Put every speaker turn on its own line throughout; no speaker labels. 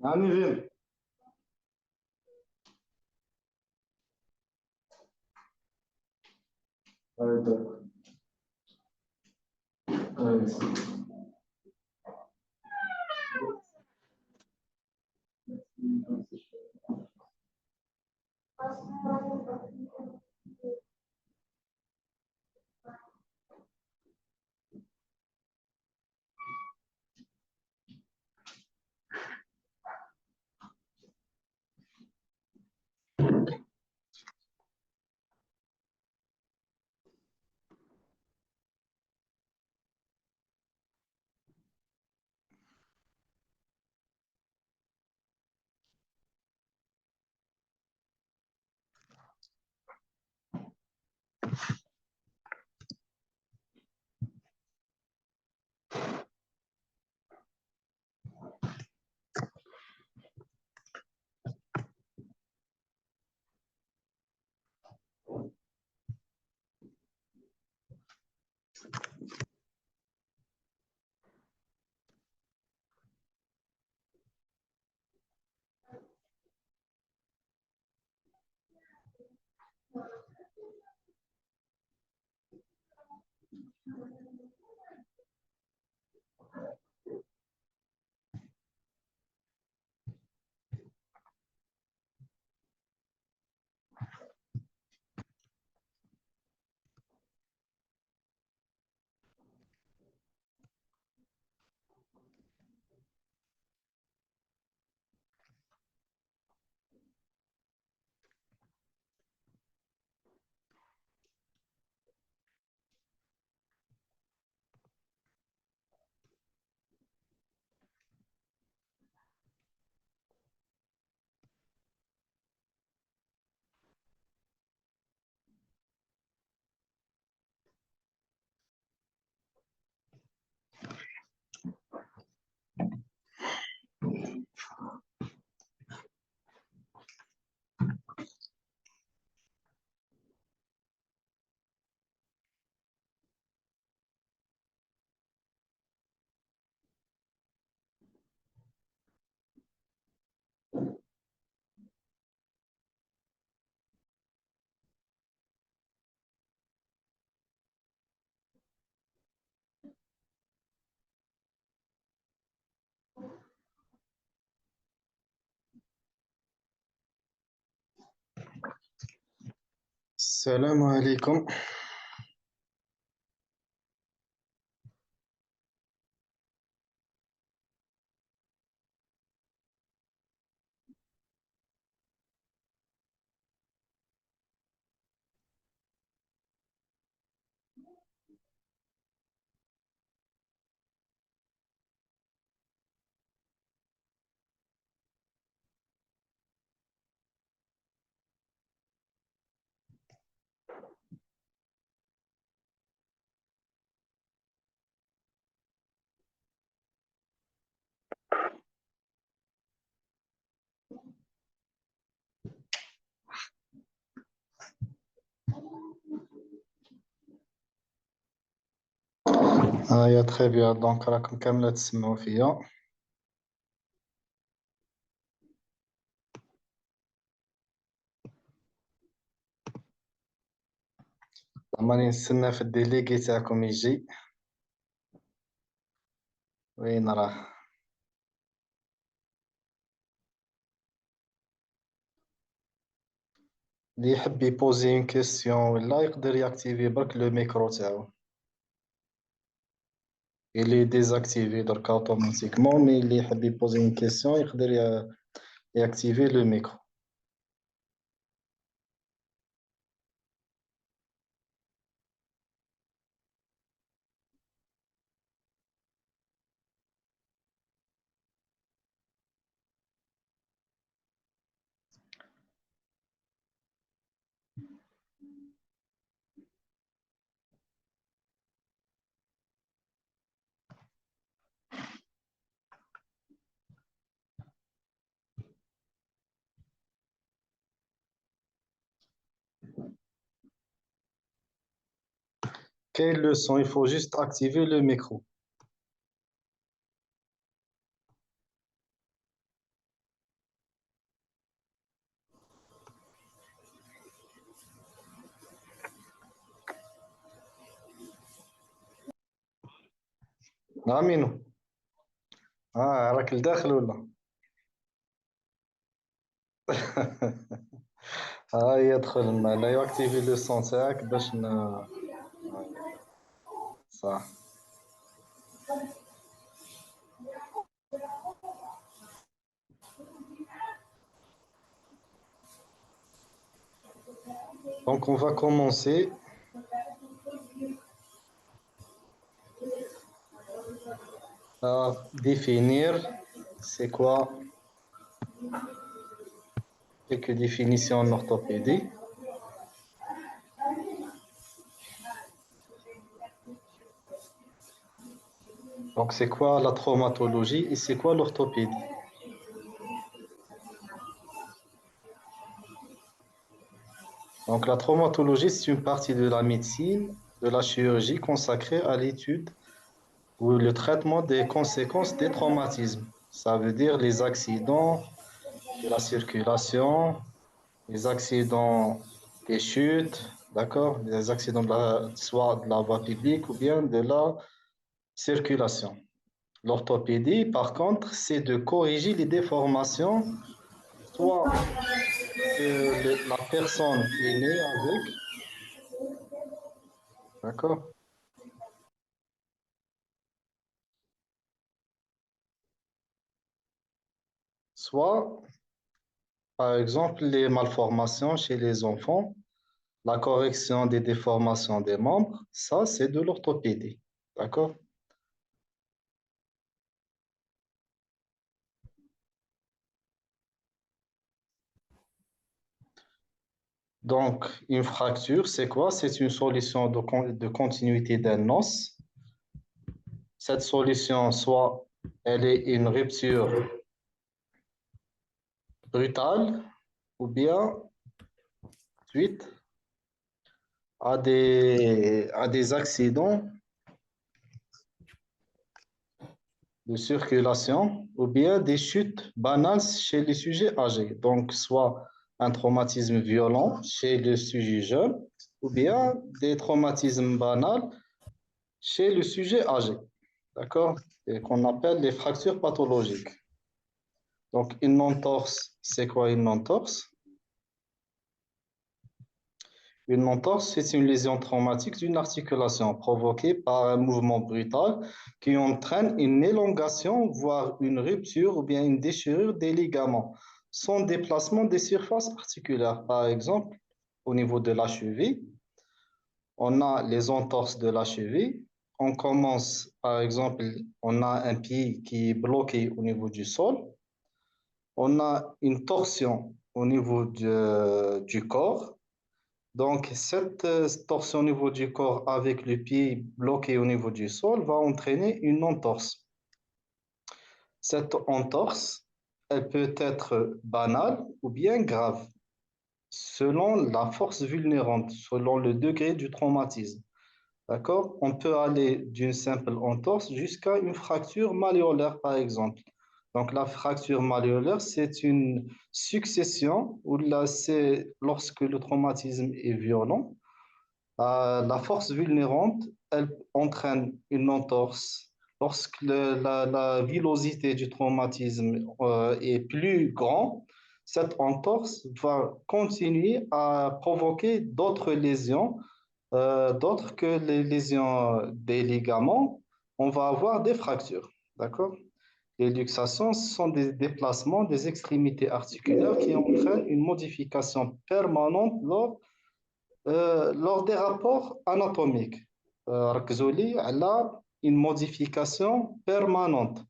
يعني فين؟ Evet. Evet. السلام عليكم. يا تخي بيان دونك راكم كاملة تسمعوا فيا. راني نستنى في الديليغي تاعكم يجي. وين راه؟ اللي يحب يبوزي اون كيسيون ولا يقدر ياكتيفي برك لو ميكرو تاعو. اللي ديزاكتيفي درك اوتوماتيكمون، مي اللي يحب يبوزي اون كيسيون يقدر ياكتيفي لو ميكرو. Quelle leçon? Il faut juste activer le micro. عامينو. راك لداخل ولا؟ يدخل لا يكتيفي لو سون تاعك باش صح. Donc on va commencer. À définir c'est quoi quelques définitions en orthopédie. Donc c'est quoi la traumatologie et c'est quoi l'orthopédie? Donc la traumatologie, c'est une partie de la médecine, de la chirurgie consacrée à l'étude ou le traitement des conséquences des traumatismes. Ça veut dire les accidents de la circulation, les accidents des chutes, d'accord? Les accidents soit de la voie publique ou bien de la circulation. L'orthopédie, par contre, c'est de corriger les déformations, soit que la personne est née avec, d'accord? Soit, par exemple, les malformations chez les enfants, la correction des déformations des membres, ça, c'est de l'orthopédie, d'accord? Donc, une fracture, c'est quoi? C'est une solution de continuité d'un os. Cette solution, soit elle est une rupture brutale, ou bien suite à des accidents de circulation, ou bien des chutes banales chez les sujets âgés. Donc, soit un traumatisme violent chez le sujet jeune, ou bien des traumatismes banals chez le sujet âgé. D'accord? Et qu'on appelle les fractures pathologiques. Donc, une entorse, c'est quoi une entorse? Une entorse, c'est une lésion traumatique d'une articulation provoquée par un mouvement brutal qui entraîne une élongation, voire une rupture ou bien une déchirure des ligaments, sans déplacement des surfaces articulaires. Par exemple, au niveau de la cheville, on a les entorses de la cheville. On commence, par exemple, on a un pied qui est bloqué au niveau du sol. On a une torsion au niveau du corps. Donc, cette torsion au niveau du corps avec le pied bloqué au niveau du sol va entraîner une entorse. Cette entorse, elle peut être banale ou bien grave, selon la force vulnérante, selon le degré du traumatisme. D'accord? On peut aller d'une simple entorse jusqu'à une fracture malléolaire, par exemple. Donc, la fracture malléolaire, c'est une succession où là, c'est lorsque le traumatisme est violent, la force vulnérante, elle entraîne une entorse. Lorsque la villosité du traumatisme est plus grande, cette entorse va continuer à provoquer d'autres lésions, d'autres que les lésions des ligaments. On va avoir des fractures. D'accord? Les luxations sont des déplacements des extrémités articulaires qui entraînent une modification permanente lors des rapports anatomiques. ركزوا على une modification permanente.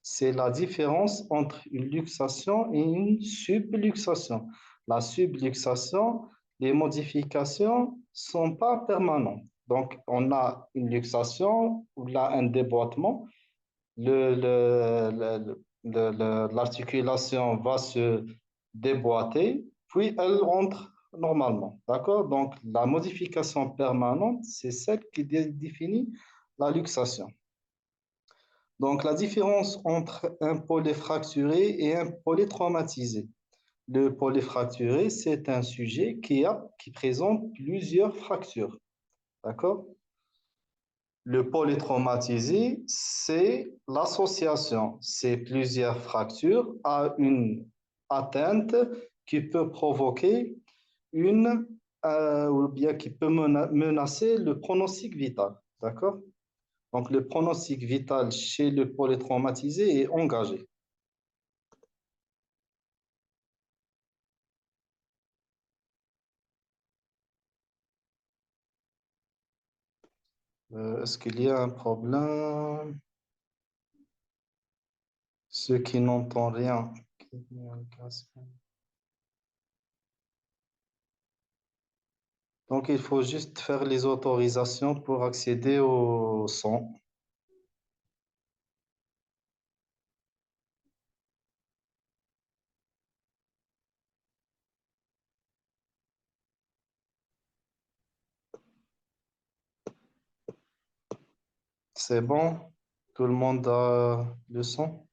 C'est la différence entre une luxation et une subluxation. La subluxation, les modifications ne sont pas permanentes. Donc, on a une luxation ou là un déboîtement. L'articulation va se déboîter, puis elle rentre normalement. D'accord? Donc, la modification permanente, c'est celle qui définit la luxation. Donc, la différence entre un polyfracturé et un polytraumatisé. Le polyfracturé, c'est un sujet qui présente plusieurs fractures. D'accord? Le polytraumatisé, c'est l'association, c'est plusieurs fractures à une atteinte qui peut provoquer ou bien qui peut menacer le pronostic vital. D'accord? Donc, le pronostic vital chez le polytraumatisé est engagé. Est-ce qu'il y a un problème? Ceux qui n'entendent rien. Donc, il faut juste faire les autorisations pour accéder au son. C'est bon? Tout le monde a le son?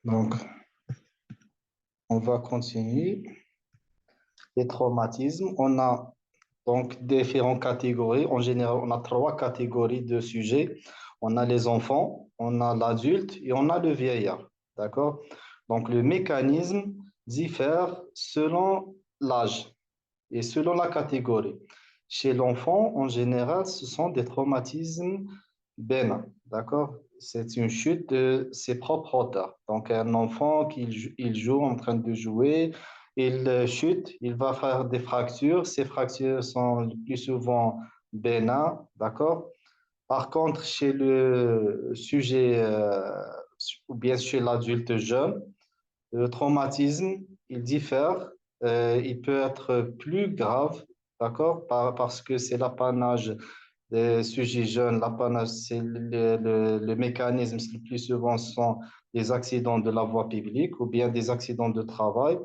Donc, on va continuer. Les traumatismes, on a donc différentes catégories. En général, on a trois catégories de sujets. On a les enfants, on a l'adulte et on a le vieillard. D'accord? Donc, le mécanisme diffère selon l'âge et selon la catégorie. Chez l'enfant, en général, ce sont des traumatismes bénins. D'accord? C'est une chute de ses propres hauteurs. Donc, un enfant il joue en train de jouer, il chute, il va faire des fractures. Ces fractures sont le plus souvent bénins. D'accord? Par contre, chez le sujet ou bien chez l'adulte jeune, le traumatisme, il diffère. Il peut être plus grave, d'accord, parce que c'est l'apanage des sujets jeunes. L'apanage, c'est le mécanisme, le plus souvent, sont des accidents de la voie publique ou bien des accidents de travail,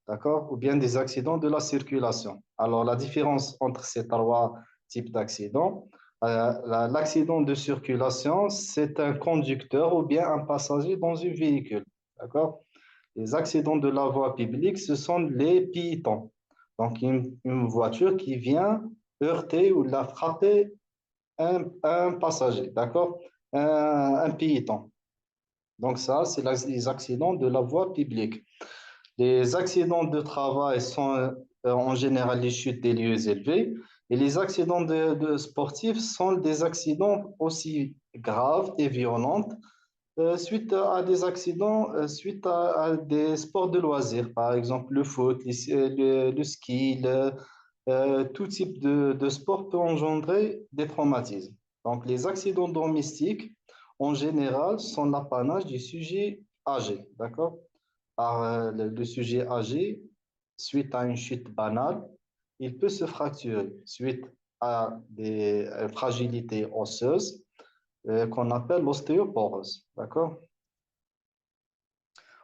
d'accord, ou bien des accidents de la circulation. Alors, la différence entre ces trois types d'accidents, l'accident de circulation, c'est un conducteur ou bien un passager dans un véhicule, d'accord? Les accidents de la voie publique, ce sont les piétons. Donc, une voiture qui vient heurter ou la frapper un passager, d'accord? Un piéton. Donc, ça, c'est les accidents de la voie publique. Les accidents de travail sont en général les chutes des lieux élevés. Et les accidents de sportifs sont des accidents aussi graves et violents suite à des accidents, suite à des sports de loisirs, par exemple le foot, le ski, tout type de sport peut engendrer des traumatismes. Donc, les accidents domestiques, en général, sont l'apanage du sujet âgé, d'accord? Par le sujet âgé, suite à une chute banale, il peut se fracturer suite à des fragilités osseuses qu'on appelle l'ostéoporose, d'accord?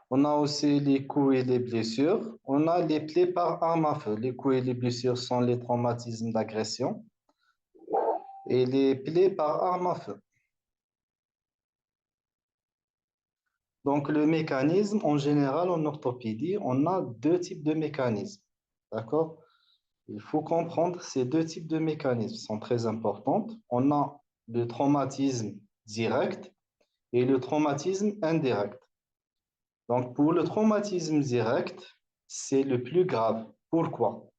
On a aussi les coups et les blessures. On a les plaies par arme à feu. Les coups et les blessures sont les traumatismes d'agression et les plaies par arme à feu. Donc, le mécanisme, en général, en orthopédie, on a deux types de mécanismes. D'accord? Il faut comprendre ces deux types de mécanismes sont très importants. On a le traumatisme direct et le traumatisme indirect. Donc, pour le traumatisme direct, c'est le plus grave. Pourquoi?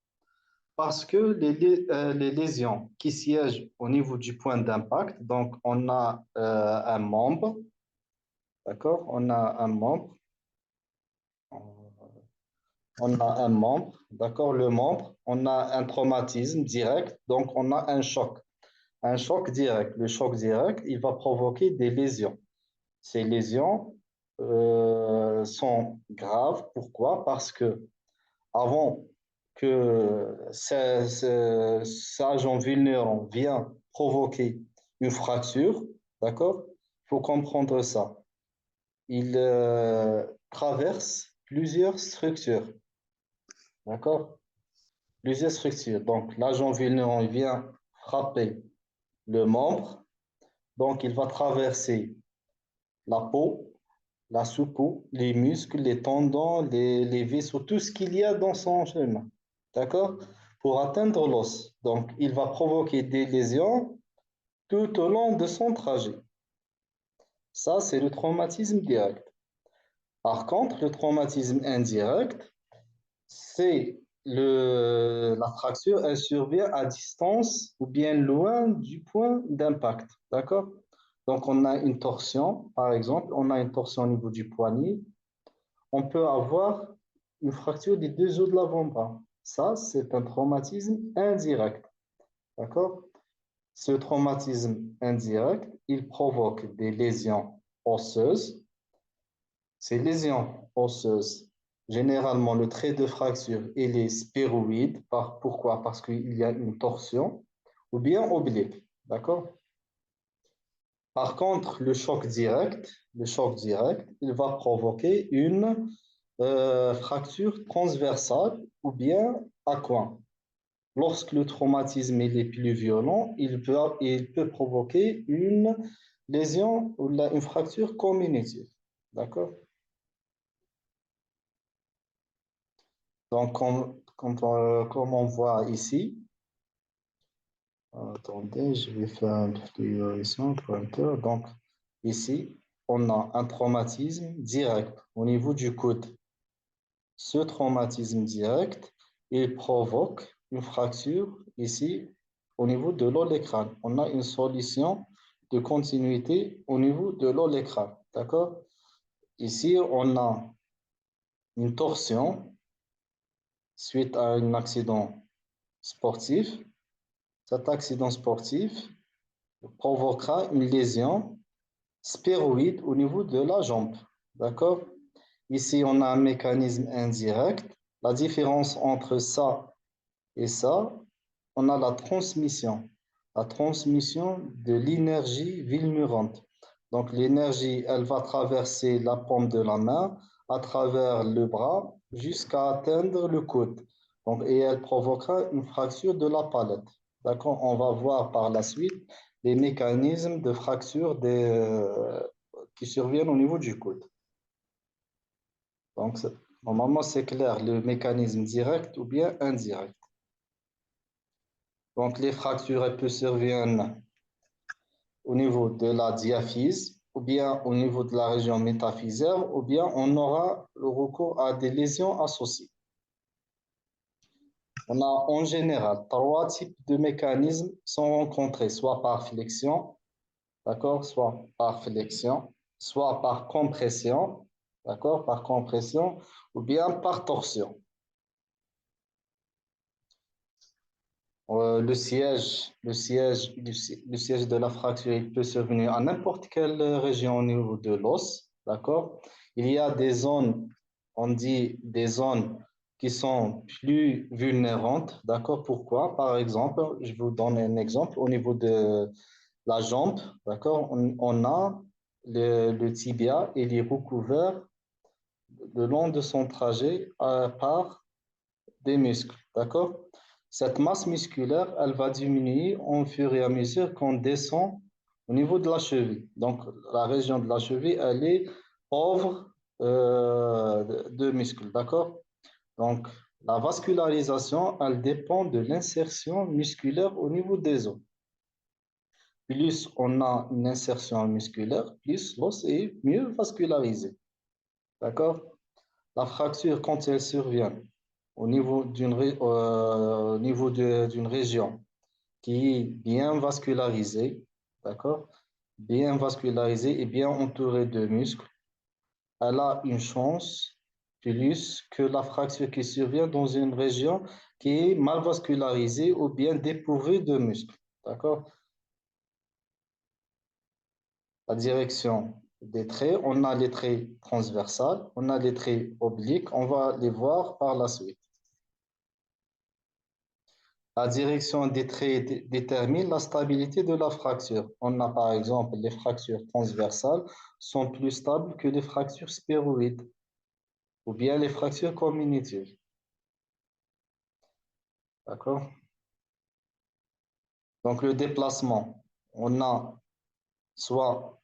Parce que les lésions qui siègent au niveau du point d'impact, donc on a un membre, d'accord? On a un membre, on a un membre, d'accord? Le membre, on a un traumatisme direct, donc on a un choc. Un choc direct. Le choc direct, il va provoquer des lésions. Ces lésions sont graves. Pourquoi? Parce que avant que cet agent vulnérant vienne provoquer une fracture, d'accord? Il faut comprendre ça. Il traverse plusieurs structures, d'accord? Plusieurs structures. Donc, l'agent vulnérant il vient frapper le membre, donc il va traverser la peau, la sous-peau, les muscles, les tendons, les vaisseaux, tout ce qu'il y a dans son chemin. D'accord? Pour atteindre l'os. Donc, il va provoquer des lésions tout au long de son trajet. Ça, c'est le traumatisme direct. Par contre, le traumatisme indirect, c'est la fracture, elle survient à distance ou bien loin du point d'impact. D'accord? Donc, on a une torsion, par exemple, on a une torsion au niveau du poignet, on peut avoir une fracture des deux os de l'avant-bras. Ça, c'est un traumatisme indirect. D'accord? Ce traumatisme indirect, il provoque des lésions osseuses. Ces lésions osseuses, généralement, le trait de fracture, il est sphéroïde. Pourquoi? Parce qu'il y a une torsion ou bien oblique. D'accord? Par contre, le choc direct, il va provoquer une fracture transversale ou bien à coin. Lorsque le traumatisme est plus violent, il peut provoquer une lésion ou une fracture communitive. D'accord? Donc, comme on voit ici, attendez, je vais faire un priorisation, pointeur. Donc, ici, on a un traumatisme direct au niveau du coude. Ce traumatisme direct, il provoque une fracture ici au niveau de l'olecrane. On a une solution de continuité au niveau de l'olecrane. D'accord? Ici, on a une torsion suite à un accident sportif. Cet accident sportif provoquera une lésion sphéroïde au niveau de la jambe. D'accord? Ici, on a un mécanisme indirect. La différence entre ça et ça, on a la transmission de l'énergie vulnérante. Donc l'énergie, elle va traverser la paume de la main, à travers le bras, jusqu'à atteindre le coude. Donc, et elle provoquera une fracture de la palette. D'accord? On va voir par la suite les mécanismes de fracture qui surviennent au niveau du coude. Donc, normalement, c'est clair, le mécanisme direct ou bien indirect. Donc, les fractures, elles peuvent survenir au niveau de la diaphyse, ou bien au niveau de la région métaphysaire, ou bien on aura le recours à des lésions associées. On a en général trois types de mécanismes sont rencontrés, soit par flexion, d'accord, soit par flexion, soit par compression, d'accord, par compression, ou bien par torsion. Le siège de la fracture, il peut survenir à n'importe quelle région au niveau de l'os, d'accord? Il y a des zones, on dit des zones qui sont plus vulnérantes, d'accord? Pourquoi? Par exemple, je vous donne un exemple, au niveau de la jambe, d'accord? On a le tibia, il est recouvert le long de son trajet par des muscles, d'accord? Cette masse musculaire, elle va diminuer au fur et à mesure qu'on descend au niveau de la cheville. Donc, la région de la cheville, elle est pauvre de muscles, d'accord? Donc, la vascularisation, elle dépend de l'insertion musculaire au niveau des os. Plus on a une insertion musculaire, plus l'os est mieux vascularisé, d'accord? La fracture, quand elle survient au niveau d'une région qui est bien vascularisée, d'accord? Bien vascularisée et bien entourée de muscles, elle a une chance plus que la fracture qui survient dans une région qui est mal vascularisée ou bien dépourvue de muscles, d'accord? La direction des traits, on a les traits transversales, on a les traits obliques, on va les voir par la suite. La direction des traits détermine la stabilité de la fracture. On a par exemple les fractures transversales sont plus stables que les fractures sphéroïdes ou bien les fractures comminutives. D'accord? Donc le déplacement, on a soit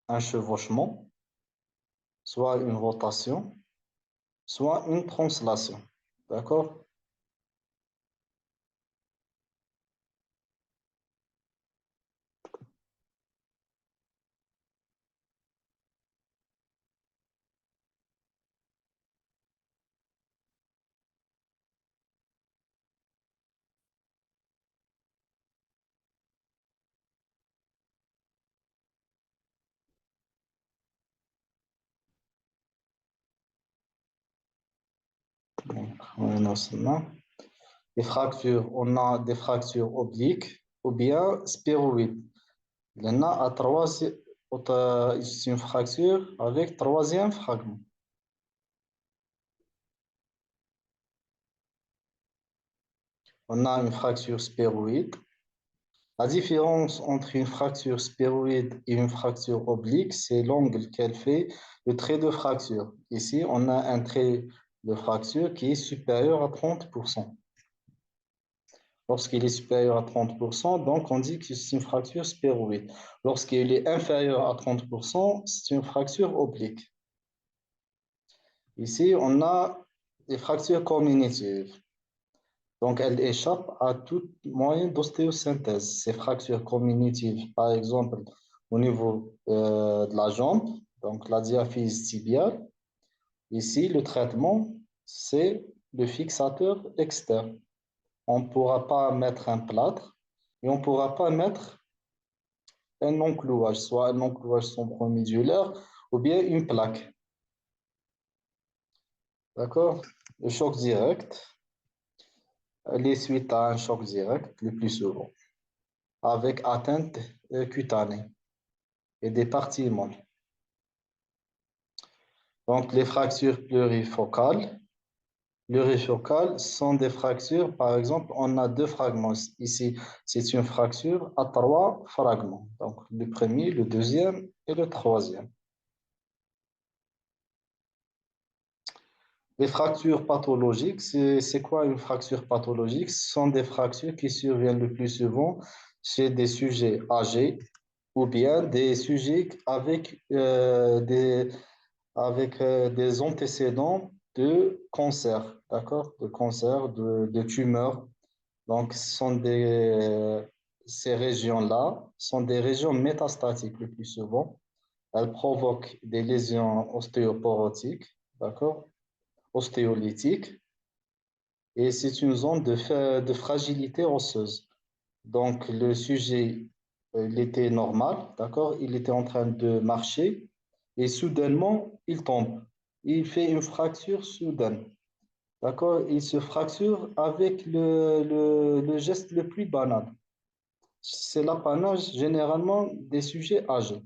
un chevauchement, soit une rotation, soit une translation. D'accord? Donc, on a cela. Les fractures, on a des fractures obliques ou bien sphéroïdes. Il y en a à trois, c'est une fracture avec troisième fragment. On a une fracture sphéroïde. La différence entre une fracture sphéroïde et une fracture oblique, c'est l'angle qu'elle fait, le trait de fracture. Ici, on a un trait de fracture qui est supérieur à 30%. Lorsqu'il est supérieur à 30%, donc on dit que c'est une fracture sphéroïde. Lorsqu'il est inférieur à 30%, c'est une fracture oblique. Ici, on a des fractures comminutives. Donc, elles échappent à tout moyen d'ostéosynthèse. Ces fractures comminutives, par exemple, au niveau de la jambe, donc la diaphyse tibiale. Ici, le traitement, c'est le fixateur externe. On ne pourra pas mettre un plâtre et on ne pourra pas mettre un enclouage, soit un enclouage centromédulaire ou bien une plaque. D'accord? Le choc direct, les suites à un choc direct, le plus souvent, avec atteinte cutanée et des parties molles. Donc, les fractures plurifocales. Plurifocales sont des fractures, par exemple, on a deux fragments. Ici, c'est une fracture à trois fragments. Donc, le premier, le deuxième et le troisième. Les fractures pathologiques, c'est quoi une fracture pathologique? Ce sont des fractures qui surviennent le plus souvent chez des sujets âgés ou bien des sujets avec des antécédents de cancer, d'accord? De cancer, de tumeurs. Donc, ces régions-là sont des régions métastatiques le plus souvent. Elles provoquent des lésions ostéoporotiques, d'accord? Ostéolytiques. Et c'est une zone de fragilité osseuse. Donc, le sujet, il était normal, d'accord? Il était en train de marcher et soudainement, il tombe. Il fait une fracture soudaine, d'accord? Il se fracture avec le geste le plus banal. C'est l'apanage généralement des sujets âgés.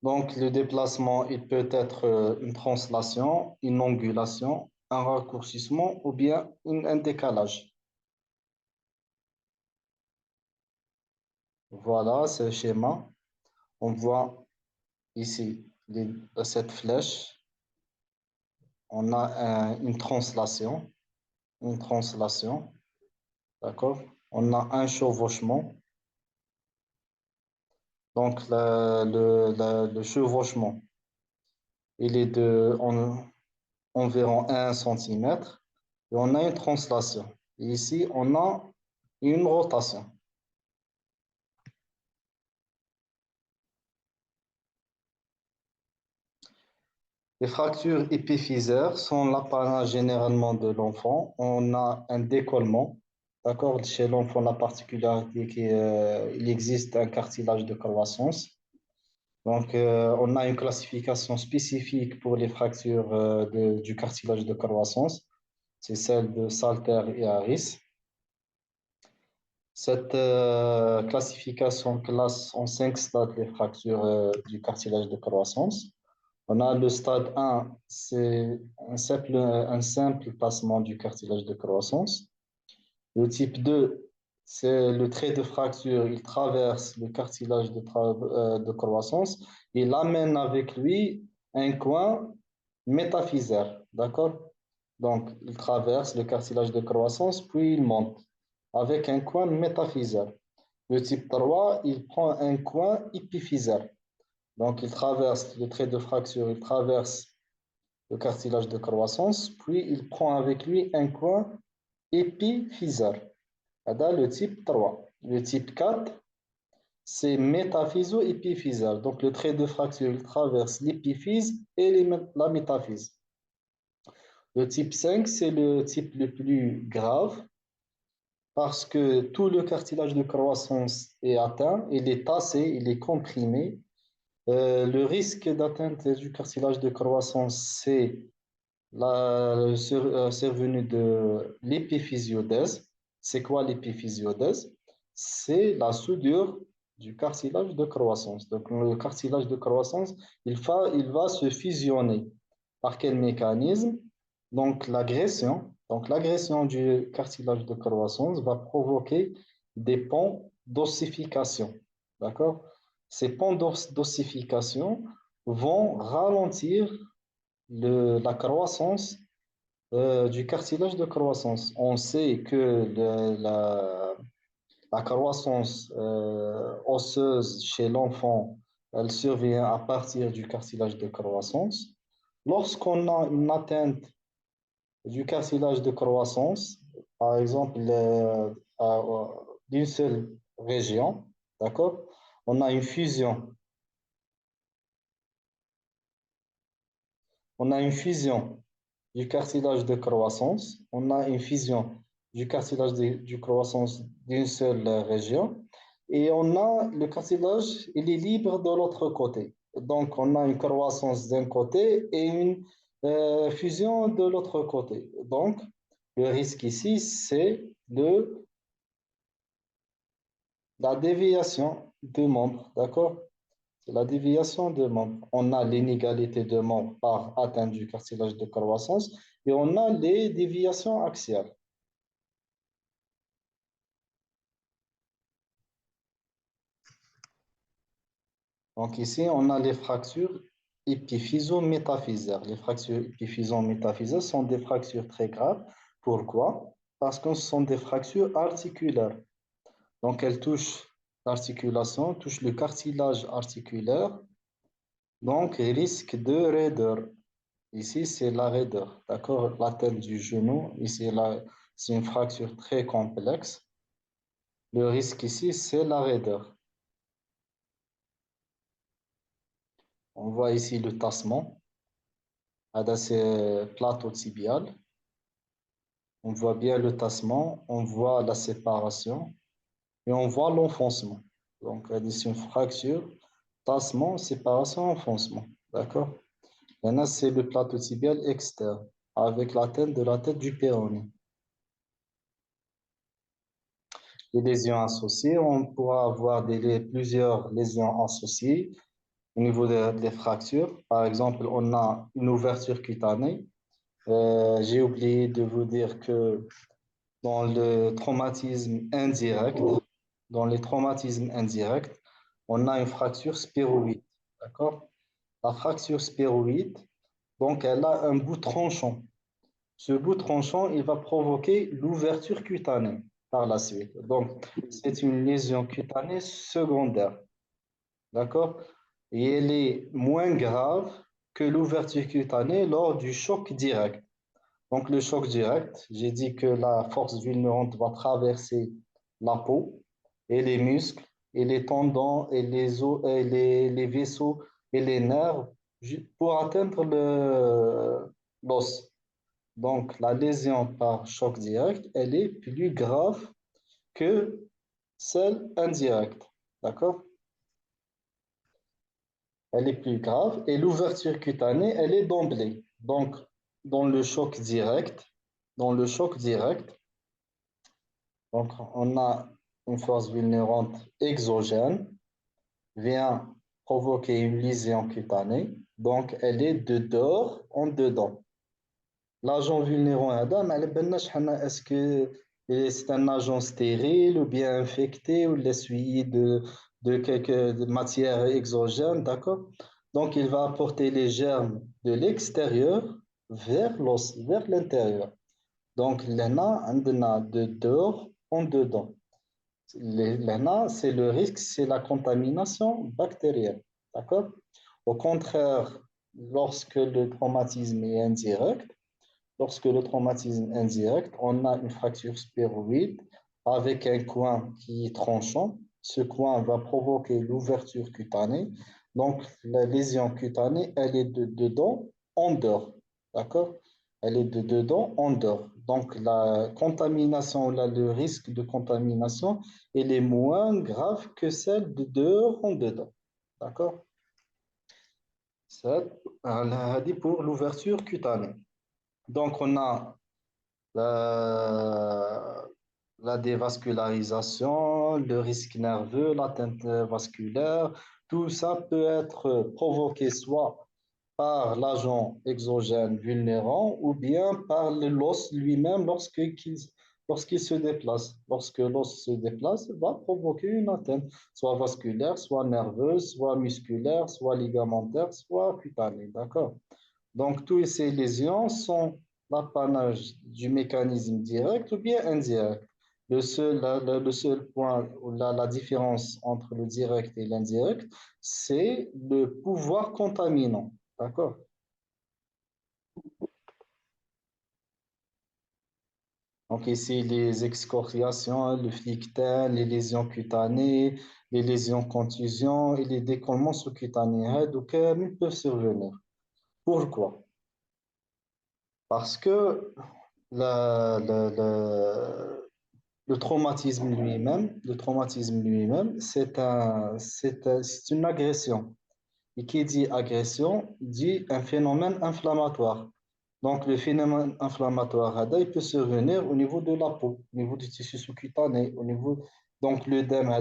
Donc, le déplacement, il peut être une translation, une angulation, un raccourcissement ou bien un décalage. Voilà, c'est le schéma. On voit ici cette flèche. On a une translation, d'accord? On a un chevauchement. Donc, le chevauchement, il est environ 1 centimètre. Et on a une translation. Et ici, on a une rotation. Les fractures épiphysaires sont l'apanage généralement de l'enfant. On a un décollement. D'accord? Chez l'enfant, la particularité qu'il existe un cartilage de croissance. Donc, on a une classification spécifique pour les fractures du cartilage de croissance. C'est celle de Salter et Harris. Cette classification classe en 5 stades les fractures du cartilage de croissance. On a le stade 1, c'est un simple tassement du cartilage de croissance. Le type 2, c'est le trait de fracture, il traverse le cartilage de croissance, il amène avec lui un coin métaphysaire, d'accord? Donc, il traverse le cartilage de croissance, puis il monte avec un coin métaphysaire. Le type 3, il prend un coin épiphysaire. Donc, il traverse le trait de fracture, il traverse le cartilage de croissance, puis il prend avec lui un coin épiphysaire. C'est le type 3. Le type 4, c'est métaphyso-épiphysaire. Donc, le trait de fracture, il traverse l'épiphyse et la métaphyse. Le type 5, c'est le type le plus grave parce que tout le cartilage de croissance est atteint, il est tassé, il est comprimé. Le risque d'atteinte du cartilage de croissance, c'est la survenue de l'épiphysiodèse. C'est quoi l'épiphysiodèse? C'est la soudure du cartilage de croissance. Donc, le cartilage de croissance, il va se fusionner. Par quel mécanisme? Donc, l'agression du cartilage de croissance va provoquer des ponts d'ossification. D'accord? Ces ponts d'ossification vont ralentir la croissance du cartilage de croissance. On sait que la croissance osseuse chez l'enfant, elle survient à partir du cartilage de croissance. Lorsqu'on a une atteinte du cartilage de croissance, par exemple d'une seule région, d'accord? On a une fusion. On a une fusion du cartilage de croissance. On a une fusion du cartilage du croissance d'une seule région. Et on a le cartilage, il est libre de l'autre côté. Donc, on a une croissance d'un côté et une fusion de l'autre côté. Donc, le risque ici, c'est la déviation de membres. D'accord? C'est la déviation de membres. On a l'inégalité de membres par atteinte du cartilage de croissance et on a les déviations axiales. Donc ici, on a les fractures épiphyso-métaphysaires. Les fractures épiphyso-métaphysaires sont des fractures très graves. Pourquoi? Parce que ce sont des fractures articulaires. Donc elles touchent l'articulation, touchent le cartilage articulaire, donc risque de raideur. Ici, c'est la raideur, d'accord? La tête du genou, ici, là, c'est une fracture très complexe. Le risque ici, c'est la raideur. On voit ici le tassement, c'est plateau tibial. On voit bien le tassement, on voit la séparation et on voit l'enfoncement. Donc, c'est une fracture, tassement, séparation, enfoncement, d'accord? Maintenant, c'est le plateau tibial externe avec l'atteinte de la tête du péroné. Les lésions associées, on pourra avoir plusieurs lésions associées au niveau des fractures. Par exemple, on a une ouverture cutanée. J'ai oublié de vous dire que dans le traumatisme indirect, dans les traumatismes indirects, on a une fracture spéroïde. D'accord? La fracture spéroïde, donc elle a un bout tranchant. Ce bout tranchant, il va provoquer l'ouverture cutanée par la suite. Donc, c'est une lésion cutanée secondaire. D'accord? Et elle est moins grave que l'ouverture cutanée lors du choc direct. Donc, le choc direct, j'ai dit que la force vulnérante va traverser la peau et les muscles et les tendons et les os, et les vaisseaux et les nerfs pour atteindre l'os. Donc, la lésion par choc direct, elle est plus grave que celle indirecte. D'accord? Elle est plus grave et l'ouverture cutanée, elle est d'emblée. Donc, dans le choc direct, dans le choc direct, donc on a une force vulnérante exogène vient provoquer une lésion cutanée. Donc, elle est de dehors en dedans. L'agent vulnérant هذا ما على بالناش حنا est-ce que c'est un agent stérile ou bien infecté ou l'essuyé de quelques matières exogènes, d'accord? Donc il va apporter les germes de l'extérieur vers l'os, vers l'intérieur. Donc l'ENA, عندنا de dehors en dedans. L'ENA, c'est le risque, c'est la contamination bactérienne, d'accord? Au contraire, lorsque le traumatisme est indirect, lorsque le traumatisme indirect, on a une fracture sphéroïde avec un coin qui est tranchant. Ce coin va provoquer l'ouverture cutanée. Donc, la lésion cutanée, elle est de dedans en dehors. D'accord? Elle est de dedans en dehors. Donc, la contamination, là, le risque de contamination, elle est moins grave que celle de dehors en dedans. D'accord? Ça, pour l'ouverture cutanée. Donc, on a la, la dévascularisation, le risque nerveux, l'atteinte vasculaire, tout ça peut être provoqué soit par l'agent exogène vulnérant ou bien par l'os lui-même lorsqu'il se déplace. Lorsque l'os se déplace, il va provoquer une atteinte, soit vasculaire, soit nerveuse, soit musculaire, soit ligamentaire, soit cutanée. D'accord? Donc, toutes ces lésions sont l'apanage du mécanisme direct ou bien indirect. Le seul point où la différence entre le direct et l'indirect, c'est le pouvoir contaminant. D'accord? Donc, ici, les excoriations, le flictin, les lésions cutanées, les lésions contusions et les décollements sous-cutanés, donc, ils peuvent survenir. Pourquoi? Parce que le traumatisme lui-même, c'est une agression. Et qui dit agression dit un phénomène inflammatoire. Donc, le phénomène inflammatoire, il peut survenir au niveau de la peau, au niveau du tissu sous-cutané, donc le dème,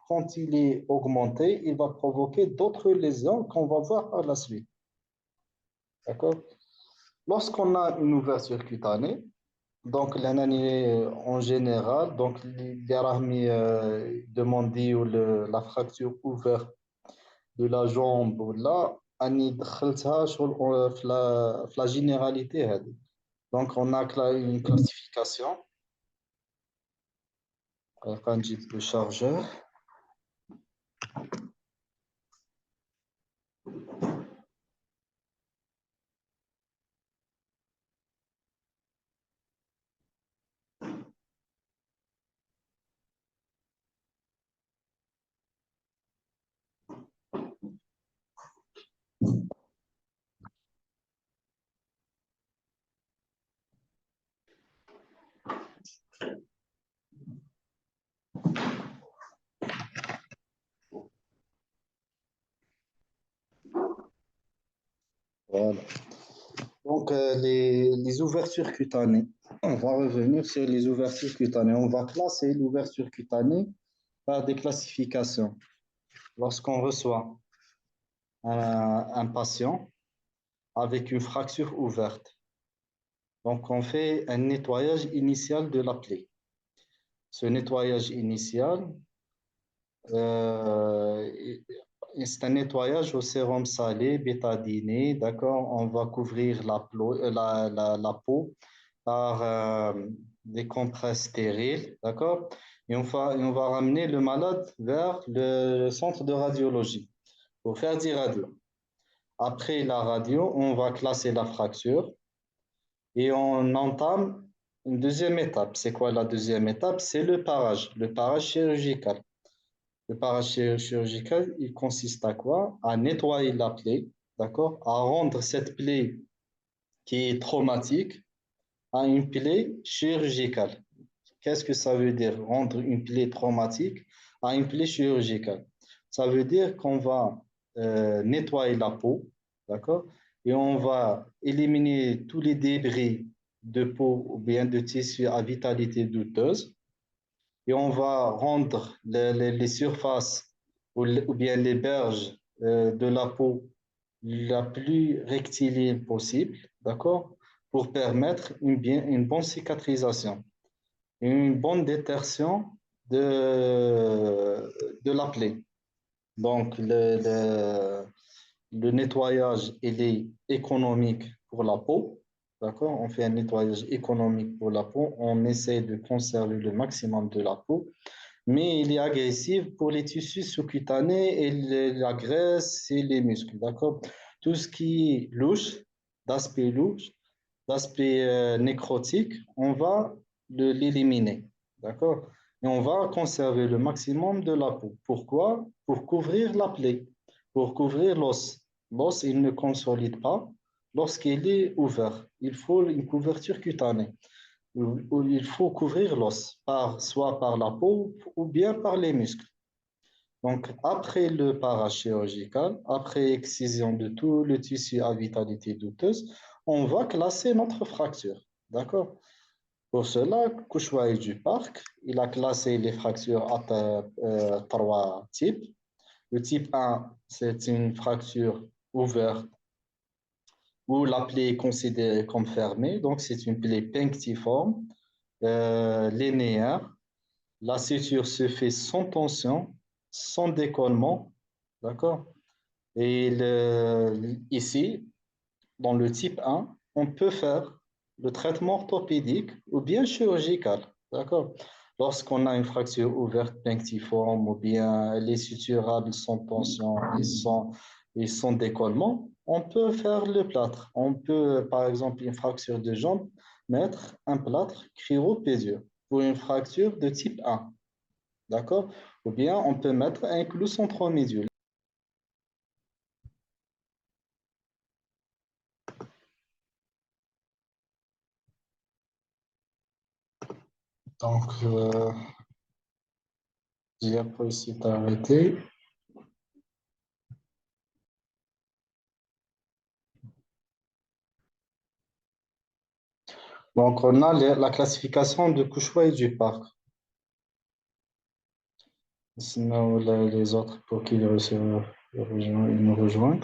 quand il est augmenté, il va provoquer d'autres lésions qu'on va voir par la suite. D'accord? Lorsqu'on a une ouverture cutanée, donc, l'analyse en général, donc, les rahmi demandé ou la fracture ouverte de la jambe ou là, أني دخلتها شغل في la généralité هذه. Donc, on a une classification. Quand نجيب le chargeur. Voilà. Donc, les ouvertures cutanées. On va revenir sur les ouvertures cutanées. On va classer l'ouverture cutanée par des classifications. Lorsqu'on reçoit un patient avec une fracture ouverte, donc on fait un nettoyage initial de la plaie. Ce nettoyage initial, euh, c'est un nettoyage au sérum salé, bétadiné, d'accord? On va couvrir la peau par des compresses stériles, d'accord? Et on va ramener le malade vers le centre de radiologie pour faire des radios. Après la radio, on va classer la fracture et on entame une deuxième étape. C'est quoi la deuxième étape? C'est le parage chirurgical. Le parage chirurgical, il consiste à quoi? À nettoyer la plaie, d'accord, à rendre cette plaie qui est traumatique à une plaie chirurgicale. Qu'est-ce que ça veut dire, rendre une plaie traumatique à une plaie chirurgicale? Ça veut dire qu'on va nettoyer la peau, d'accord? Et on va éliminer tous les débris de peau ou bien de tissu à vitalité douteuse. Et on va rendre les surfaces ou bien les berges de la peau la plus rectiligne possible, d'accord? Pour permettre une bonne cicatrisation une bonne détertion de la plaie. Donc, le nettoyage, il est économique pour la peau. D'accord? On fait un nettoyage économique pour la peau. On essaie de conserver le maximum de la peau. Mais il est agressif pour les tissus sous-cutanés et la graisse et les muscles. D'accord? Tout ce qui est louche, d'aspect nécrotique, on va l'éliminer. D'accord? Et on va conserver le maximum de la peau. Pourquoi? Pour couvrir la plaie, pour couvrir l'os. L'os, il ne consolide pas lorsqu'il est ouvert. Il faut une couverture cutanée où il faut couvrir l'os, soit par la peau ou bien par les muscles. Donc, après le parachirurgical, après excision de tout le tissu à vitalité douteuse, on va classer notre fracture. D'accord? Pour cela, Kouchouaï du Parc, il a classé les fractures à trois types. Le type 1, c'est une fracture ouverte où la plaie est considérée comme fermée. Donc, c'est une plaie punctiforme, linéaire. La suture se fait sans tension, sans décollement. D'accord? Et ici, dans le type 1, on peut faire le traitement orthopédique ou bien chirurgical. D'accord? Lorsqu'on a une fracture ouverte punctiforme ou bien elle est suturable sans tension et sans décollement, on peut faire le plâtre. On peut, par exemple, une fracture de jambe, mettre un plâtre cryo-pédieux pour une fracture de type 1. D'accord? Ou bien on peut mettre un clou centromédulaire. Donc, diapositive arrêtée. Donc, on a la classification de Cauchois et du parc. Sinon, les autres, pour qu'ils ils nous rejoignent.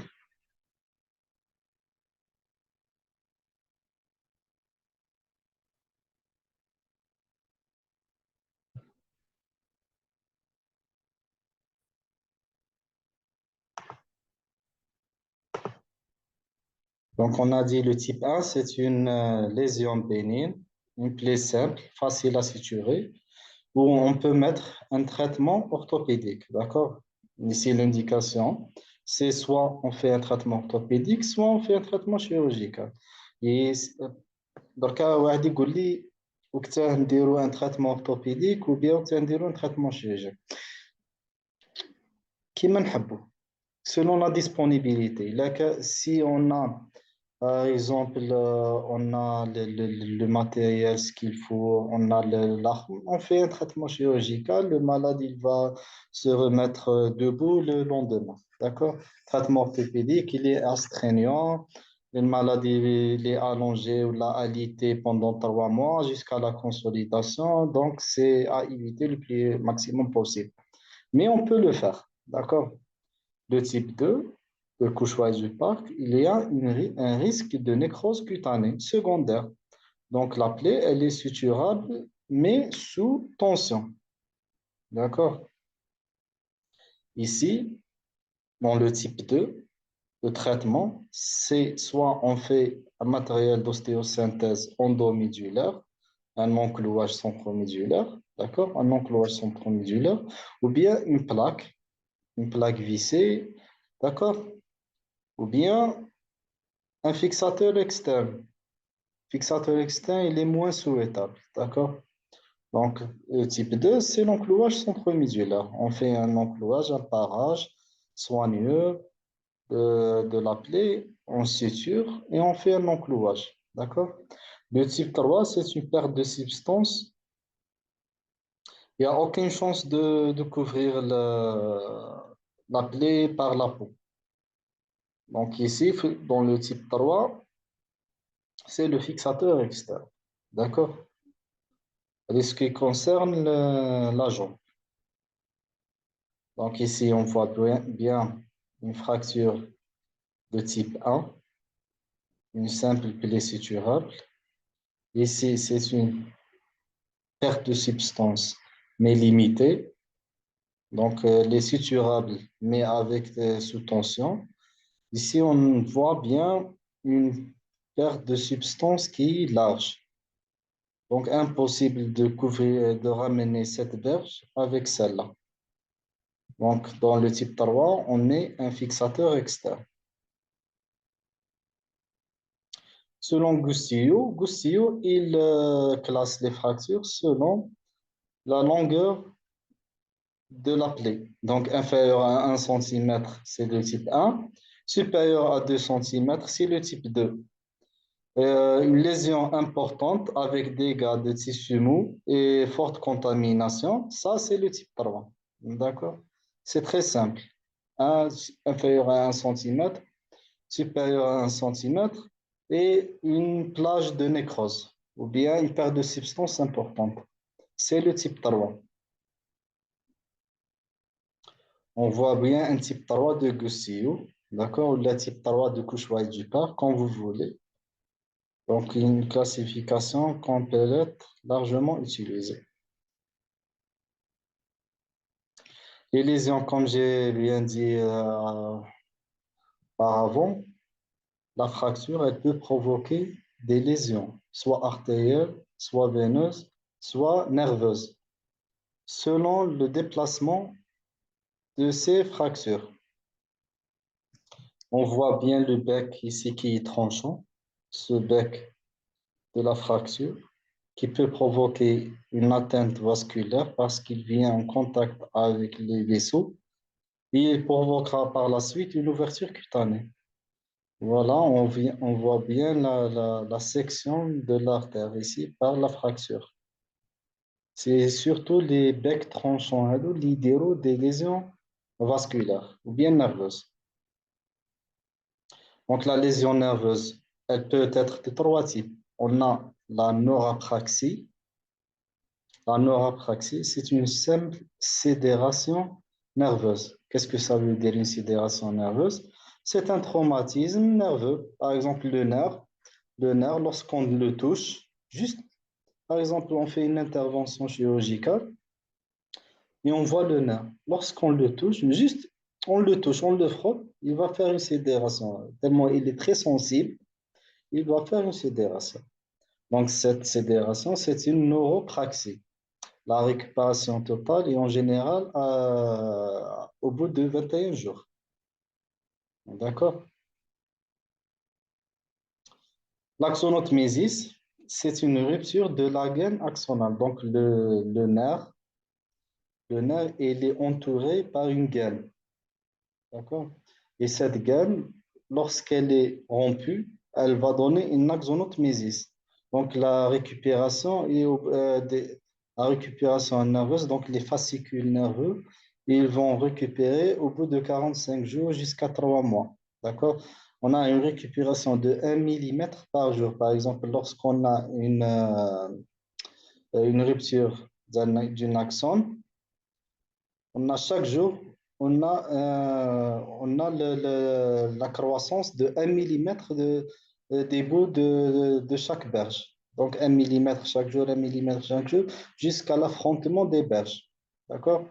Donc, on a dit le type 1, c'est une lésion bénigne, une plaie simple, facile à suturer, où on peut mettre un traitement orthopédique. D'accord? Ici, l'indication, c'est soit on fait un traitement orthopédique, soit on fait un traitement chirurgical. Et دركا واحد يقول لي وقتها نديرو ان تريتمون اورثوبيديك وبيان وقتها نديرو ان تريتمون شيرجيك كيما نحبو selon la disponibilité. Là, si on a, par exemple, on a le matériel, ce qu'il faut, on a on fait un traitement chirurgical, le malade, il va se remettre debout le lendemain. D'accord? Traitement orthopédique, il est astreignant. Le malade, il est allongé ou l'a alité pendant 3 mois jusqu'à la consolidation. Donc, c'est à éviter le plus maximum possible. Mais on peut le faire. D'accord? De type 2, le couchoir du parc, il y a un risque de nécrose cutanée secondaire. Donc, la plaie, elle est suturable, mais sous tension. D'accord? Ici, dans le type 2, le traitement, c'est soit on fait un matériel d'ostéosynthèse endomédulaire, un enclouage centromédulaire, d'accord? Un enclouage centromédulaire, ou bien une plaque vissée, d'accord? Ou bien un fixateur externe. Fixateur externe, il est moins souhaitable. D'accord? Donc, le type 2, c'est l'enclouage centromédulaire. On fait un enclouage, un parage soigneux, de la plaie, on suture et on fait un enclouage. D'accord? Le type 3, c'est une perte de substance. Il n'y a aucune chance de couvrir la plaie par la peau. Donc ici, dans le type 3, c'est le fixateur externe. D'accord? C'est ce qui concerne la jambe. Donc ici, on voit bien une fracture de type 1, une simple plaie suturable. Ici, c'est une perte de substance, mais limitée. Donc, les suturables, mais avec sous tension. Ici, on voit bien une perte de substance qui est large. Donc, impossible de couvrir, de ramener cette berge avec celle-là. Donc, dans le type 3, on met un fixateur externe. Selon Gustio, il classe les fractures selon la longueur de la plaie. Donc, inférieur à 1 cm, c'est le type 1. Supérieur à 2 cm, c'est le type 2. Une lésion importante avec dégâts de tissu mou et forte contamination, ça, c'est le type 3. D'accord? C'est très simple. Inférieur à 1 cm, supérieur à 1 cm et une plage de nécrose ou bien une perte de substance importante. C'est le type 3. On voit bien un type 3 de Gustio, d'accord, ou le type 3 de Cushwaï-Dupart, quand vous voulez. Donc, une classification qu'on peut être largement utilisée. Les lésions, comme j'ai bien dit auparavant, la fracture, elle peut provoquer des lésions, soit artérielles, soit veineuses, soit nerveuses, selon le déplacement de ces fractures. On voit bien le bec ici qui est tranchant, ce bec de la fracture, qui peut provoquer une atteinte vasculaire parce qu'il vient en contact avec les vaisseaux et il provoquera par la suite une ouverture cutanée. Voilà, on voit bien la section de l'artère ici par la fracture. C'est surtout les becs tranchants, l'idéal des lésions vasculaires ou bien nerveuses. Donc la lésion nerveuse, elle peut être de trois types. On a la neurapraxie. La neurapraxie, c'est une simple sidération nerveuse. Qu'est-ce que ça veut dire une sidération nerveuse? C'est un traumatisme nerveux. Par exemple, le nerf, lorsqu'on le touche, juste, par exemple, on fait une intervention chirurgicale et on voit le nerf. Lorsqu'on le touche, juste, on le touche, on le frotte, il va faire une sidération. Tellement il est très sensible, il va faire une sidération. Donc, cette sidération, c'est une neuropraxie. La récupération totale est en général au bout de 21 jours. D'accord? L'axonotmésis, c'est une rupture de la gaine axonale. Donc, le nerf, il est entouré par une gaine. D'accord? Et cette gaine, lorsqu'elle est rompue, elle va donner une axonotmésis. Donc, la récupération nerveuse, donc les fascicules nerveux, ils vont récupérer au bout de 45 jours jusqu'à 3 mois. D'accord? On a une récupération de 1 millimètre par jour. Par exemple, lorsqu'on a une rupture d'une axone, on a chaque jour, la croissance de 1 millimètre des bouts de chaque berge. Donc 1 millimètre chaque jour, 1 millimètre chaque jour, jusqu'à l'affrontement des berges. D'accord?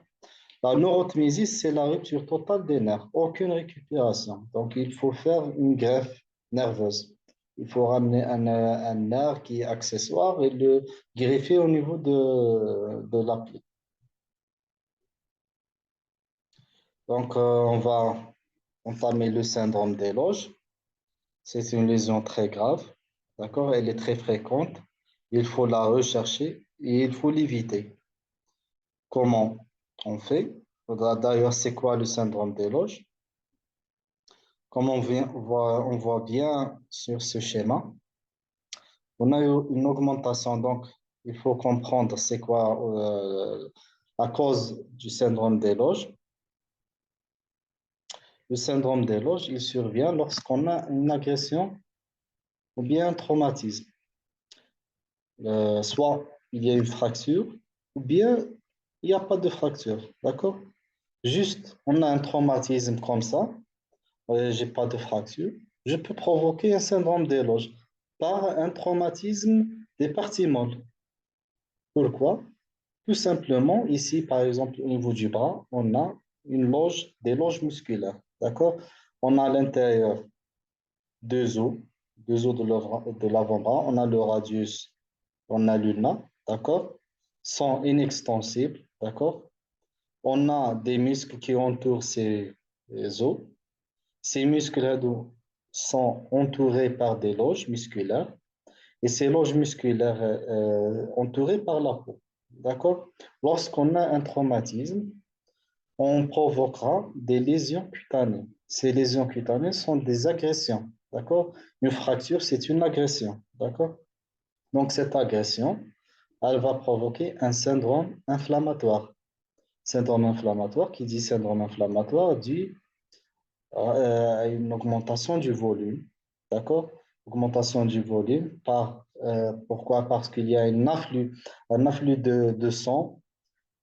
La neurotmésie, c'est la rupture totale des nerfs, aucune récupération. Donc il faut faire une greffe nerveuse. Il faut ramener un nerf qui est accessoire et le greffer au niveau de la plaie. Donc, on va entamer le syndrome des loges. C'est une lésion très grave, d'accord? Elle est très fréquente. Il faut la rechercher et il faut l'éviter. Comment on fait? D'ailleurs, c'est quoi le syndrome des loges? Comme on voit bien sur ce schéma, on a eu une augmentation. Donc, il faut comprendre c'est quoi la cause du syndrome des loges. Le syndrome des loges, il survient lorsqu'on a une agression ou bien un traumatisme. Soit il y a une fracture, ou bien il n'y a pas de fracture. D'accord? Juste, on a un traumatisme comme ça, j'ai pas de fracture, je peux provoquer un syndrome des loges par un traumatisme des parties molles. Pourquoi? Tout simplement, ici, par exemple, au niveau du bras, on a une loge, des loges musculaires. D'accord? On a à l'intérieur deux os, deux os de l'avant-bras. On a le radius, on a l'ulna. D'accord? Sont inextensibles. D'accord? On a des muscles qui entourent ces os. Ces muscles sont entourés par des loges musculaires et ces loges musculaires entourées par la peau. D'accord? Lorsqu'on a un traumatisme, on provoquera des lésions cutanées. Ces lésions cutanées sont des agressions. D'accord? Une fracture, c'est une agression. D'accord? Donc, cette agression, elle va provoquer un syndrome inflammatoire. Syndrome inflammatoire, qui dit syndrome inflammatoire, dit une augmentation du volume. D'accord? Augmentation du volume. Pourquoi? Parce qu'il y a un afflux de sang,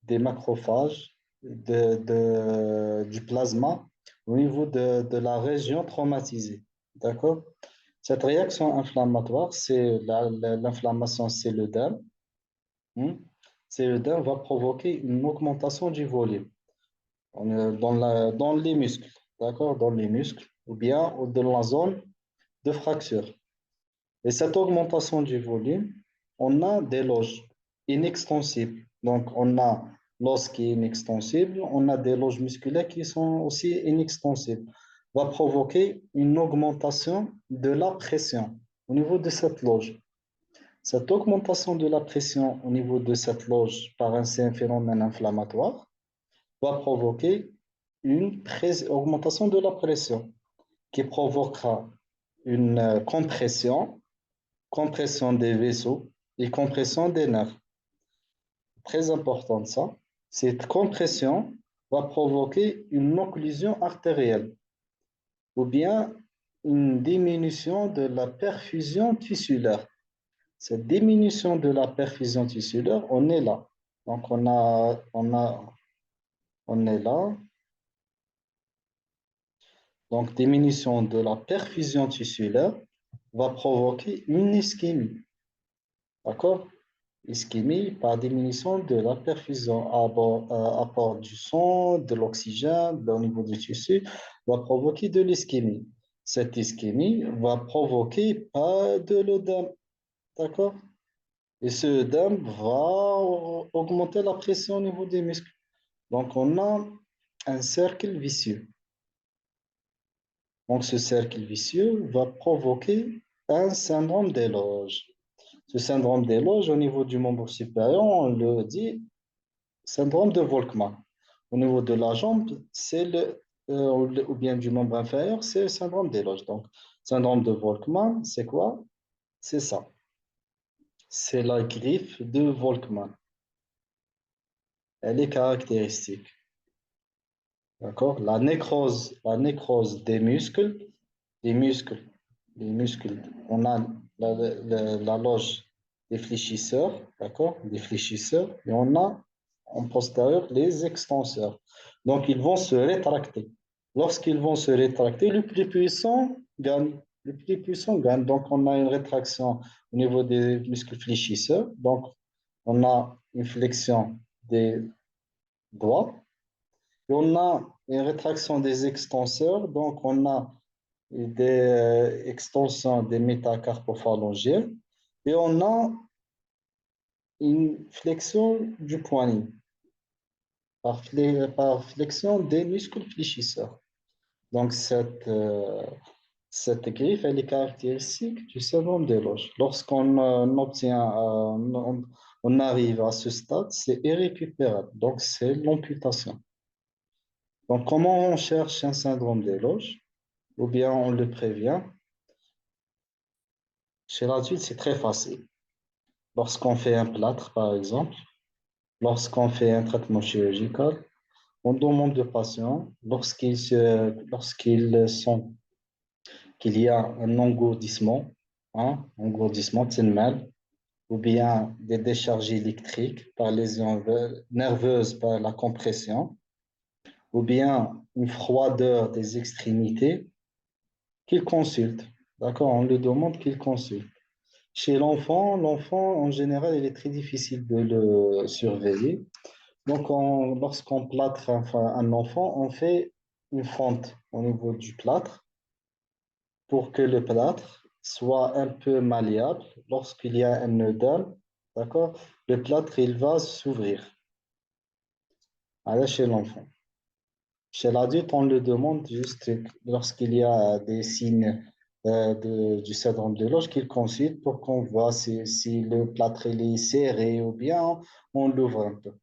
des macrophages, du plasma au niveau de la région traumatisée. D'accord? Cette réaction inflammatoire, c'est l'inflammation cellulaire. Hmm? Cellulaire va provoquer une augmentation du volume. On est dans les muscles, d'accord? Dans les muscles, ou bien dans la zone de fracture. Et cette augmentation du volume, on a des loges inextensibles. Donc, on a l'os qui est inextensible, on a des loges musculaires qui sont aussi inextensibles. Va provoquer une augmentation de la pression au niveau de cette loge. Cette augmentation de la pression au niveau de cette loge par un phénomène inflammatoire va provoquer une augmentation de la pression qui provoquera une compression des vaisseaux et compression des nerfs. Très important ça. Cette compression va provoquer une occlusion artérielle ou bien une diminution de la perfusion tissulaire. Cette diminution de la perfusion tissulaire, on est là. Donc, on est là. Donc, diminution de la perfusion tissulaire va provoquer une ischémie. D'accord? Ischémie par diminution de la perfusion apport du sang, de l'oxygène au niveau du tissu, va provoquer de l'ischémie. Cette ischémie va provoquer pas de l'œdème. D'accord? Et ce œdème va augmenter la pression au niveau des muscles. Donc, on a un cercle vicieux. Donc, ce cercle vicieux va provoquer un syndrome d'éloge. Ce syndrome d'éloge, au niveau du membre supérieur, on le dit syndrome de Volkmann. Au niveau de la jambe, ou bien du membre inférieur, c'est le syndrome d'éloge. Donc, syndrome de Volkmann, c'est quoi? C'est ça. C'est la griffe de Volkmann. Elle est caractéristique. D'accord? La nécrose des muscles, les muscles. On a la loge des fléchisseurs, d'accord? Des fléchisseurs, et on a en postérieur les extenseurs. Donc, ils vont se rétracter. Lorsqu'ils vont se rétracter, le plus puissant gagne. Le plus puissant gagne. Donc, on a une rétraction au niveau des muscles fléchisseurs. Donc, on a une flexion des doigts. Et on a une rétraction des extenseurs. Donc, on a des extensions des métacarpophalangiens. Et on a une flexion du poignet par flexion des muscles fléchisseurs. Donc, cette griffe, elle est caractéristique du syndrome des loges. Lorsqu'on on arrive à ce stade, c'est irrécupérable. Donc, c'est l'amputation. Donc, comment on cherche un syndrome des loges? ou bien on le prévient. Chez l'adulte, c'est très facile. Lorsqu'on fait un plâtre, par exemple, lorsqu'on fait un traitement chirurgical, on demande aux patients, lorsqu'ils sentent qu'il y a un engourdissement, engourdissement, mal, ou bien des décharges électriques par lésions nerveuses par la compression, ou bien une froideur des extrémités, qu'ils consultent. D'accord? On lui demande qu'il consulte. Chez l'enfant, en général, il est très difficile de le surveiller. Donc, lorsqu'on plâtre un enfant, on fait une fente au niveau du plâtre pour que le plâtre soit un peu malléable. Lorsqu'il y a un œdème, d'accord, le plâtre, il va s'ouvrir. Voilà, chez l'enfant. Chez l'adulte, on le demande juste lorsqu'il y a des signes du syndrome de Loge qu'il consulte pour qu'on voit si le plâtre il est serré ou bien on l'ouvre un peu.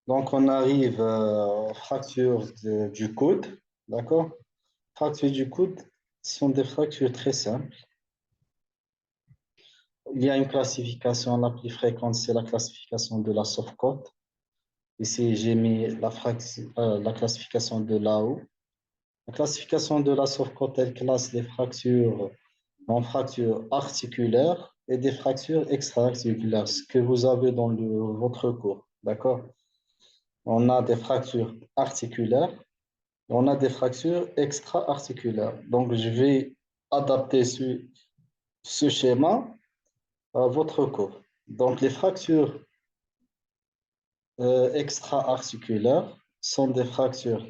Donc, on arrive aux fractures du coude, d'accord? Fractures du coude sont des fractures très simples. Il y a une classification la plus fréquente, c'est la classification de la Sofcote. Ici, j'ai mis la classification de l'AO. La classification de la Sofcote, elle classe les fractures en fractures articulaires et des fractures extra-articulaires, ce que vous avez dans votre cours. D'accord? On a des fractures articulaires et on a des fractures extra-articulaires. Donc, je vais adapter ce schéma à votre cours. Donc, les fractures extra-articulaires sont des fractures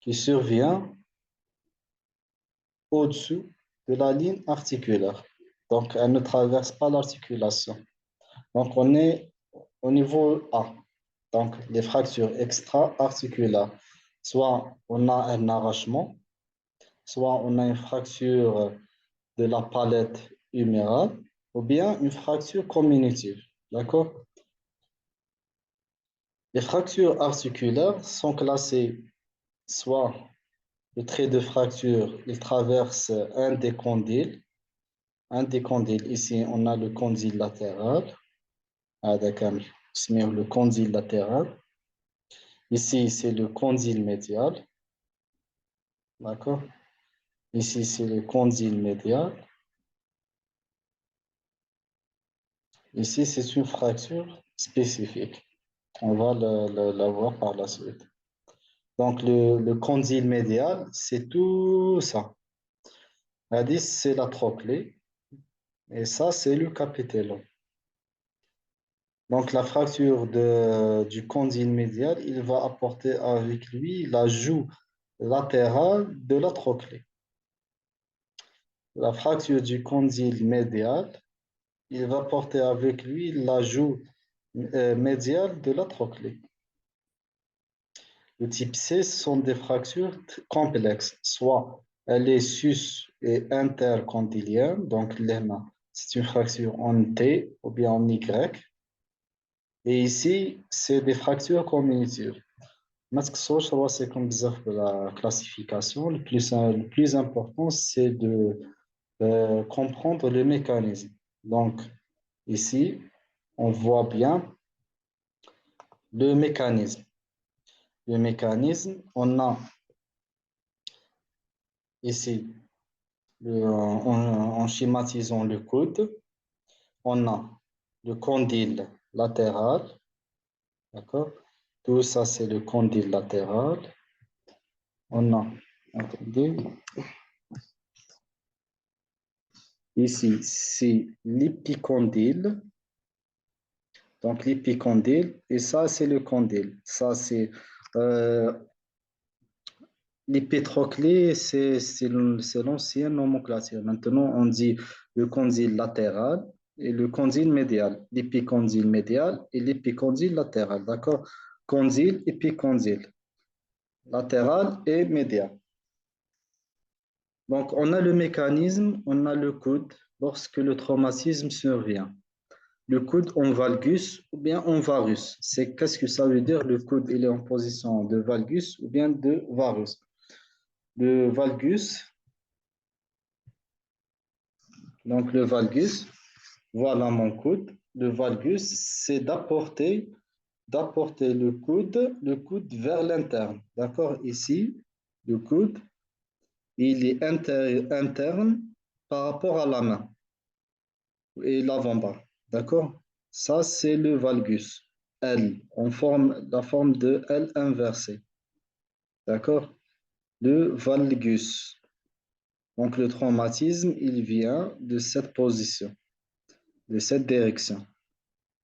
qui surviennent au-dessous de la ligne articulaire. Donc, elles ne traversent pas l'articulation. Donc, on est au niveau A. Donc, les fractures extra-articulaires. Soit on a un arrachement, soit on a une fracture de la palette humérale, ou bien une fracture comminutive. D'accord? Les fractures articulaires sont classées soit le trait de fracture, il traverse un des condyles. Un des condyles, ici, on a le condyle latéral. Ah, d'accord. Le condyle latéral. Ici, c'est le condyle médial. D'accord? Ici, c'est le condyle médial. Ici, c'est une fracture spécifique. On va la voir par la suite. Donc, le condyle médial, c'est tout ça. La 10, c'est la trochlée. Et ça, c'est le capitellum. Donc, la fracture du condyle médial, il va apporter avec lui la joue latérale de la trochlée. La fracture du condyle médial, il va porter avec lui la joue médiale de la trochlée. Le type C sont des fractures complexes, soit elle est sus- et intercondylienne, donc l'EMA, c'est une fracture en T ou bien en Y. Et ici, c'est des fractures cognitives. ما تقصوش راسكم بزاف la classification. Le plus important, c'est de comprendre le mécanisme. Donc, ici, on voit bien le mécanisme. Le mécanisme, on a ici, en schématisant le coude, on a le condyle latéral, d'accord? Tout ça, c'est le condyle latéral. On a, attendez, ici, c'est l'épicondyle. Donc, l'épicondyle, et ça, c'est le condyle. Ça, c'est euh, l'épétroclé, c'est l'ancienne nomenclature. Maintenant, on dit le condyle latéral et le condyle médial. L'épicondyle médial et l'épicondyle latéral. D'accord? Condyle, épicondyle, latéral et médial. Donc, on a le mécanisme, on a le coude lorsque le traumatisme survient. le coude en valgus ou bien en varus. Qu'est-ce que ça veut dire? Le coude, il est en position de valgus ou bien de varus. Le valgus, donc le valgus, voilà mon coude. Le valgus, c'est d'apporter le coude vers l'interne. D'accord? Ici, le coude, il est interne par rapport à la main et l'avant-bras. D'accord? Ça, c'est le valgus. L, la forme de L inversée. D'accord? Le valgus. Donc, le traumatisme, il vient de cette position, de cette direction.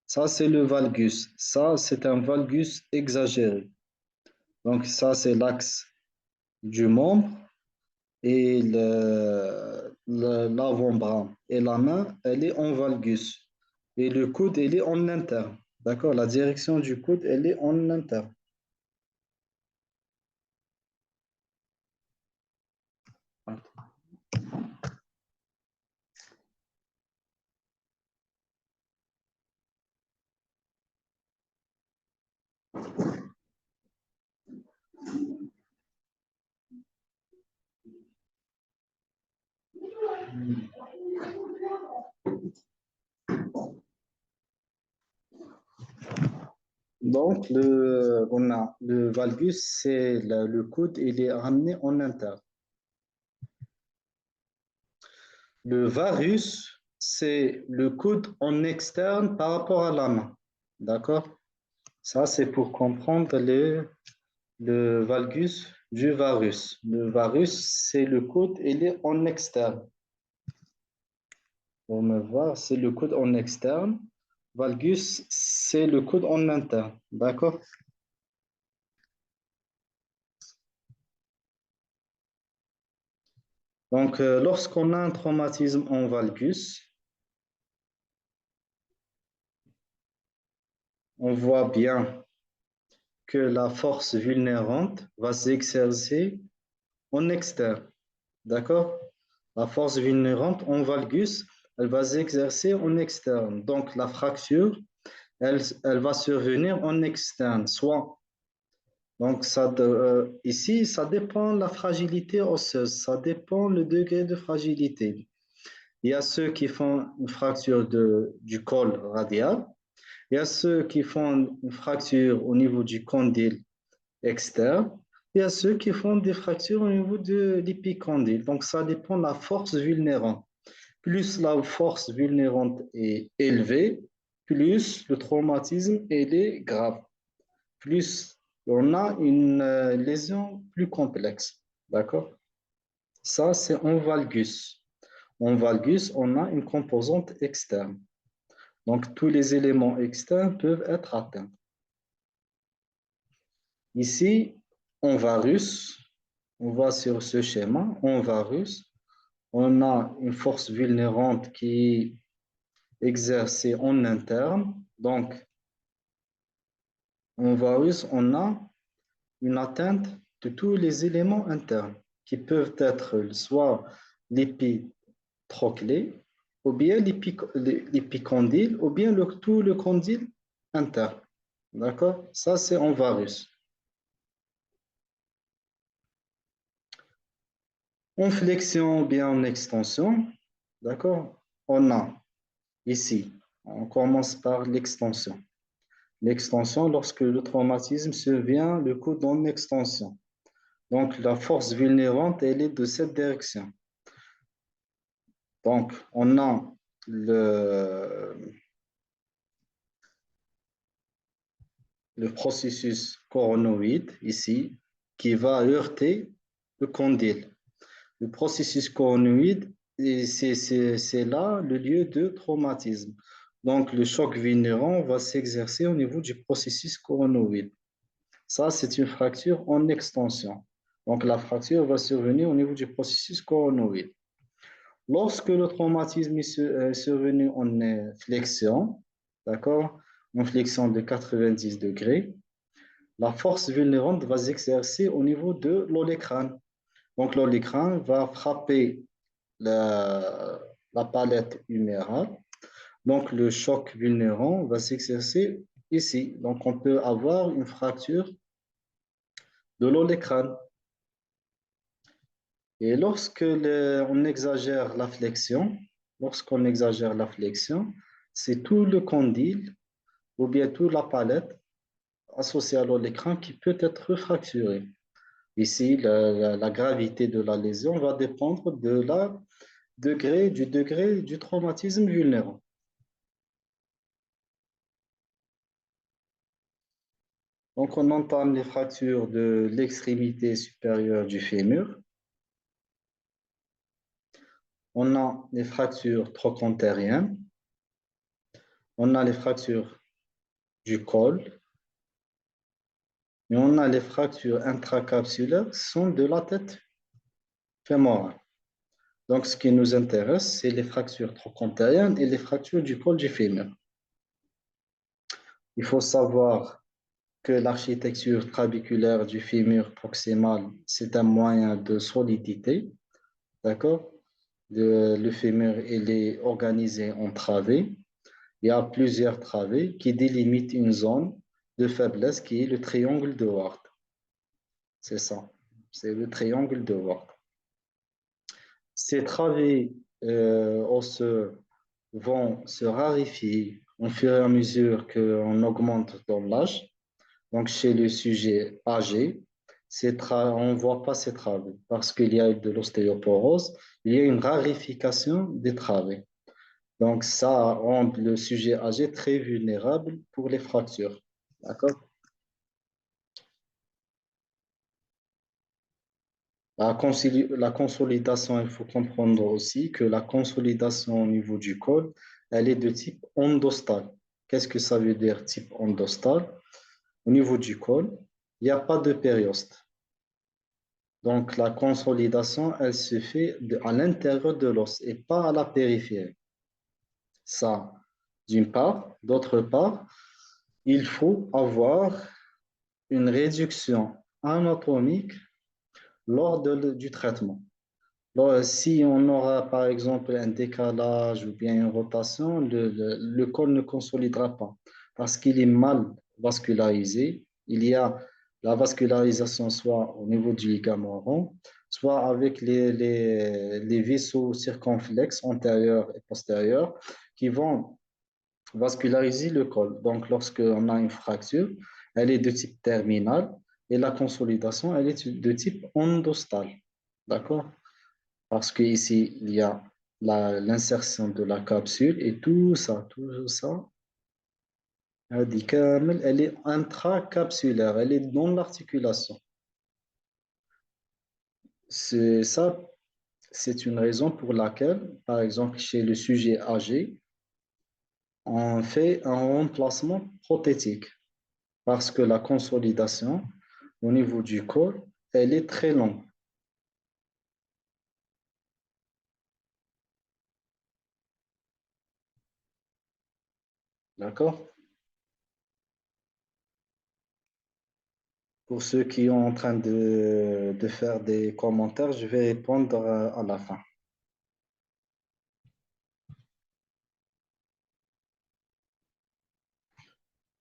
Ça, c'est le valgus. Ça, c'est un valgus exagéré. Donc, ça, c'est l'axe du membre et l'avant-bras. Et la main, elle est en valgus. Et le coude, il est en interne. D'accord? La direction du coude, elle est en interne. Donc, on a le valgus, c'est le coude, il est ramené en interne. Le varus, c'est le coude en externe par rapport à la main. D'accord? Ça, c'est pour comprendre le valgus du varus. Le varus, c'est le coude, il est en externe. Pour me voir, c'est le coude en externe. Valgus, c'est le coude en interne. D'accord? Donc, lorsqu'on a un traumatisme en valgus, on voit bien que la force vulnérante va s'exercer en externe. D'accord? La force vulnérante en valgus, elle va s'exercer en externe. Donc, la fracture, elle va survenir en externe. Donc, ici, ça dépend de la fragilité osseuse, ça dépend le degré de fragilité. Il y a ceux qui font une fracture du col radial, il y a ceux qui font une fracture au niveau du condyle externe, il y a ceux qui font des fractures au niveau de l'épicondyle. Donc, ça dépend de la force vulnérante. Plus la force vulnérante est élevée, plus le traumatisme est grave. Plus on a une lésion plus complexe. D'accord? Ça, c'est en valgus. En valgus, on a une composante externe. Donc, tous les éléments externes peuvent être atteints. Ici, en varus, on voit sur ce schéma, en varus, on a une force vulnérante qui est exercée en interne. Donc, en varus, on a une atteinte de tous les éléments internes qui peuvent être soit l'épitroclé, ou bien l'épicondyle, ou bien tout le condyle interne. D'accord? Ça, c'est en varus. En flexion ou bien en extension, d'accord? On a ici, on commence par l'extension. L'extension, lorsque le traumatisme survient, le coude en extension. Donc, la force vulnérante, elle est de cette direction. Donc, on a le processus coronoïde ici qui va heurter le condyle. Le processus coronoïde, c'est là le lieu de traumatisme. Donc, le choc vulnérant va s'exercer au niveau du processus coronoïde. Ça, c'est une fracture en extension. Donc, la fracture va survenir au niveau du processus coronoïde. Lorsque le traumatisme est survenu en flexion, d'accord, en flexion de 90 degrés, la force vulnérante va s'exercer au niveau de l'olécrane. Donc, l'olécrane va frapper la palette humérale. Donc, le choc vulnérant va s'exercer ici. Donc, on peut avoir une fracture de l'olecrâne. Et on exagère la flexion, lorsqu'on exagère la flexion, c'est tout le condyle ou bien toute la palette associée à l'écran qui peut être fracturée. Ici, la gravité de la lésion va dépendre du degré du traumatisme vulnérant. Donc, on entame les fractures de l'extrémité supérieure du fémur. On a les fractures trochantériennes. On a les fractures du col. Et on a les fractures intracapsulaires qui sont de la tête fémorale. Donc, ce qui nous intéresse, c'est les fractures trochantériennes et les fractures du col du fémur. Il faut savoir que l'architecture trabéculaire du fémur proximal, c'est un moyen de solidité. D'accord? Le fémur, il est organisé en travées. Il y a plusieurs travées qui délimitent une zone de faiblesse qui est le triangle de Ward. C'est ça. C'est le triangle de Ward. Ces travées osseuses vont se raréfier au fur et à mesure qu'on augmente dans l'âge. Donc, chez le sujet âgé, on ne voit pas ces travées parce qu'il y a de l'ostéoporose, il y a une raréfication des travées. Donc, ça rend le sujet âgé très vulnérable pour les fractures. D'accord? La consolidation, il faut comprendre aussi que la consolidation au niveau du col, elle est de type endostal. Qu'est-ce que ça veut dire type endostal? Au niveau du col, il n'y a pas de périoste. Donc, la consolidation, elle se fait à l'intérieur de l'os et pas à la périphérie. Ça, d'une part. D'autre part, il faut avoir une réduction anatomique du traitement. Alors, si on aura par exemple un décalage ou bien une rotation, le col ne consolidera pas parce qu'il est mal vascularisé. Il y a la vascularisation soit au niveau du ligament rond, soit avec les vaisseaux circonflexes antérieurs et postérieurs qui vont vasculariser le col. Donc, lorsqu'on a une fracture, elle est de type terminal et la consolidation, elle est de type endostal. D'accord? Parce qu'ici, il y a l'insertion de la capsule et tout ça, elle est intracapsulaire, elle est dans l'articulation. C'est ça, c'est une raison pour laquelle, par exemple, chez le sujet âgé, on fait un remplacement prothétique parce que la consolidation au niveau du corps, elle est très longue. D'accord? Pour ceux qui sont en train de faire des commentaires, je vais répondre à la fin.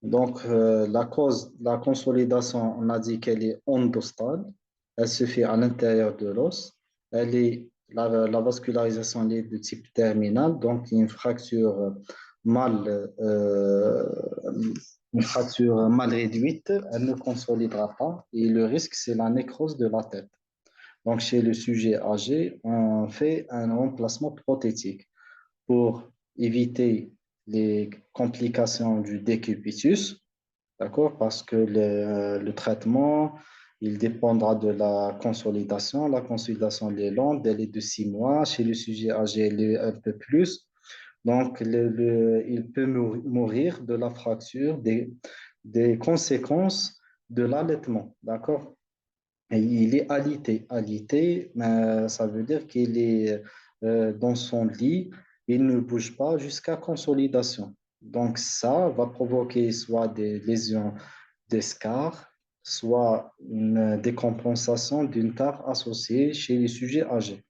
Donc, la consolidation, on a dit qu'elle est endostale. Elle se fait à l'intérieur de l'os. La vascularisation elle est de type terminal, donc il y a mal, euh, une fracture mal réduite, elle ne consolidera pas. Et le risque, c'est la nécrose de la tête. Donc, chez le sujet âgé, on fait un remplacement prothétique pour éviter les complications du décubitus, d'accord? Parce que le traitement, il dépendra de la consolidation. La consolidation, elle est longue, elle est de 6 mois. Chez le sujet âgé, elle est un peu plus. Donc, il peut mourir de la fracture, des conséquences de l'allaitement, d'accord? Et il est alité. Alité, ça veut dire qu'il est dans son lit, il ne bouge pas jusqu'à consolidation. Donc, ça va provoquer soit des lésions d'escar, soit une décompensation d'une tare associée chez les sujets âgés.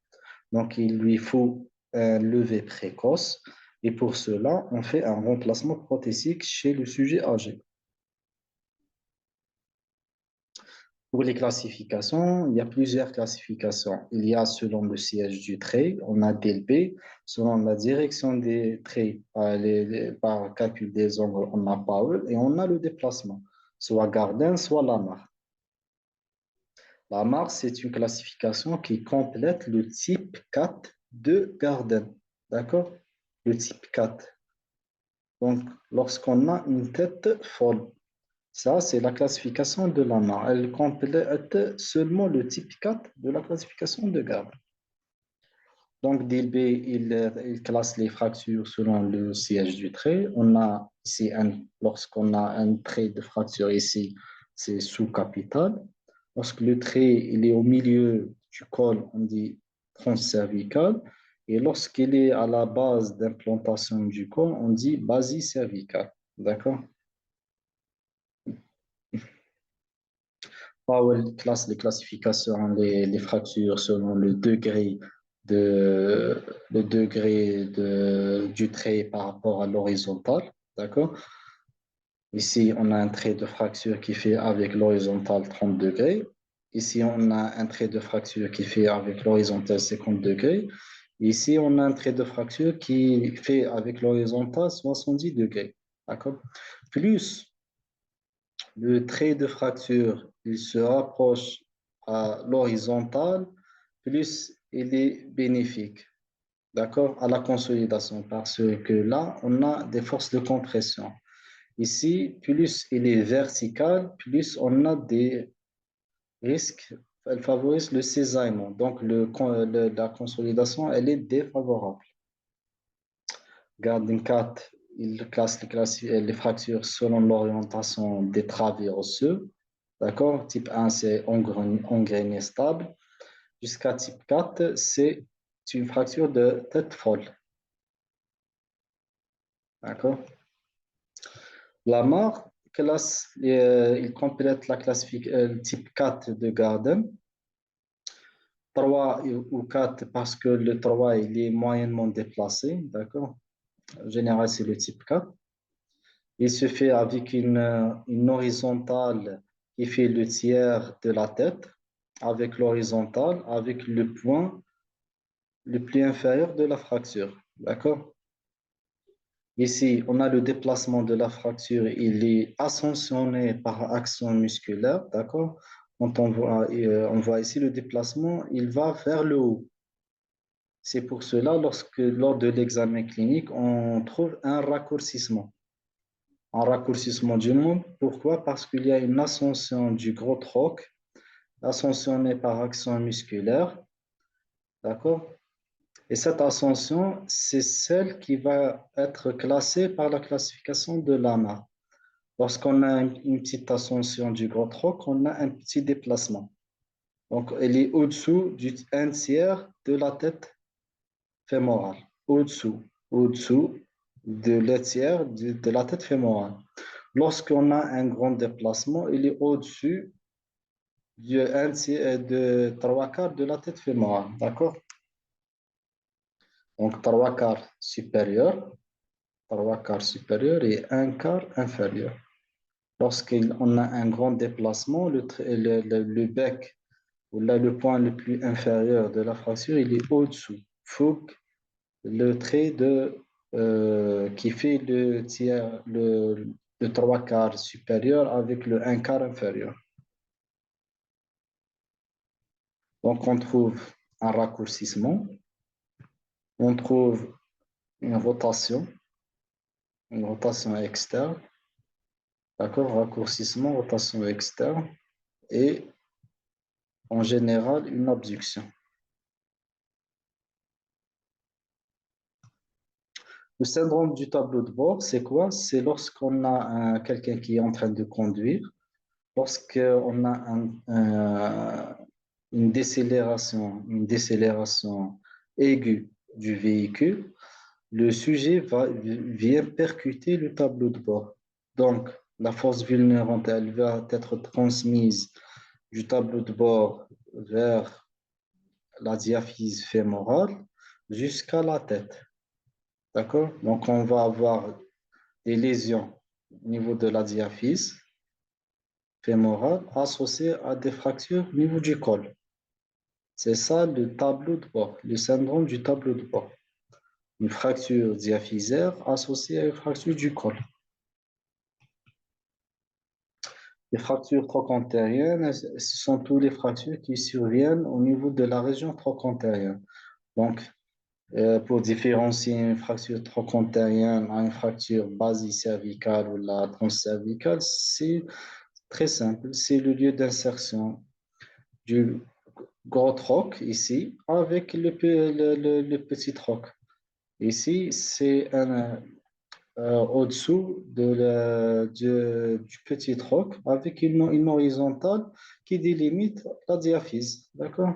Donc, il lui faut un lever précoce. Et pour cela, on fait un remplacement prothésique chez le sujet âgé. Pour les classifications, il y a plusieurs classifications. Il y a selon le siège du trait, on a DLP, selon la direction des traits par calcul des angles, on a Powell et on a le déplacement, soit Gardner, soit Lamarck. Lamarck, c'est une classification qui complète le type 4 de Gardner. D'accord? Le type 4. Donc, lorsqu'on a une tête folle, ça, c'est la classification de Lamarck. Elle complète seulement le type 4 de la classification de Gardner. Donc, Dilbé, il classe les fractures selon le siège du trait. On a ici, lorsqu'on a un trait de fracture ici, c'est sous-capital. Lorsque le trait il est au milieu du col, on dit transcervical. Et lorsqu'il est à la base d'implantation du col, on dit basicervical. D'accord? Powell classe les classifications, les fractures selon le degré du trait par rapport à l'horizontale. D'accord? Ici, on a un trait de fracture qui fait avec l'horizontale 30 degrés. Ici, on a un trait de fracture qui fait avec l'horizontale 50 degrés. Ici, on a un trait de fracture qui fait avec l'horizontale 70 degrés. D'accord? Plus le trait de fracture, il se rapproche à l'horizontale, plus il est bénéfique, d'accord, à la consolidation, parce que là, on a des forces de compression. Ici, plus il est vertical, plus on a des risques, elle favorise le cisaillement. Donc, la consolidation, elle est défavorable. Gardner 4, il classe les fractures selon l'orientation des travers osseux. D'accord? Type 1, c'est engrainé stable. Jusqu'à type 4, c'est une fracture de tête folle. D'accord? Lamarck classe, il complète la classification type 4 de Gardner. 3 ou 4 parce que le 3 il est moyennement déplacé. D'accord? En général, c'est le type 4. Il se fait avec une horizontale qui fait le tiers de la tête, avec l'horizontale, avec le point le plus inférieur de la fracture. D'accord? Ici, on a le déplacement de la fracture, il est ascensionné par action musculaire. D'accord? Quand on voit ici le déplacement, il va vers le haut. C'est pour cela, lors de l'examen clinique, on trouve un raccourcissement. Un raccourcissement du monde. Pourquoi? Parce qu'il y a une ascension du gros troc, ascensionnée par action musculaire. D'accord? Et cette ascension, c'est celle qui va être classée par la classification de Lamarck. Lorsqu'on a une petite ascension du gros troc, on a un petit déplacement. Donc, elle est au-dessous du 1/3 de la tête fémorale. Au-dessous de le tiers de la tête fémorale. Lorsqu'on a un grand déplacement, il est au-dessus de 3/4 de la tête fémorale. D'accord? Donc, 3/4 supérieur, 3/4 supérieur et 1/4 inférieur. Lorsqu'on a un grand déplacement, le bec, ou là, le point le plus inférieur de la fracture, il est au-dessous. Fouque le trait qui fait le 3/4 supérieur avec le 1/4 inférieur. Donc, on trouve un raccourcissement, on trouve une rotation externe, d'accord, raccourcissement, rotation externe et en général une abduction. Le syndrome du tableau de bord, c'est quoi? C'est lorsqu'on a quelqu'un qui est en train de conduire, lorsqu'on a une décélération aiguë du véhicule, le sujet vient percuter le tableau de bord. Donc, la force vulnérante, elle va être transmise du tableau de bord vers la diaphyse fémorale jusqu'à la tête. D'accord? Donc, on va avoir des lésions au niveau de la diaphyse fémorale associées à des fractures au niveau du col. C'est ça le tableau de bord, le syndrome du tableau de bord. Une fracture diaphysaire associée à une fracture du col. Les fractures trochantériennes, ce sont toutes les fractures qui surviennent au niveau de la région trochantérienne. Donc, pour différencier une fracture trochantérienne à une fracture basicervicale ou la transcervicale, c'est très simple. C'est le lieu d'insertion du gros troc ici avec le petit troc. Ici, c'est au-dessous du petit troc avec une horizontale qui délimite la diaphyse. D'accord?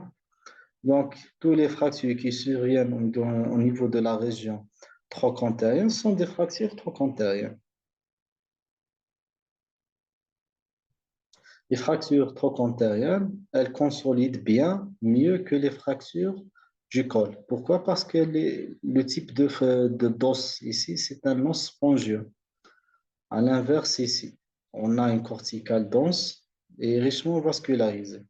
Donc, tous les fractures qui surviennent au niveau de la région trochantérienne sont des fractures trochantériennes. Les fractures trochantériennes, elles consolident bien mieux que les fractures du col. Pourquoi? Parce que le type d'os ici, c'est un os spongieux. À l'inverse, ici, on a une corticale dense et richement vascularisée.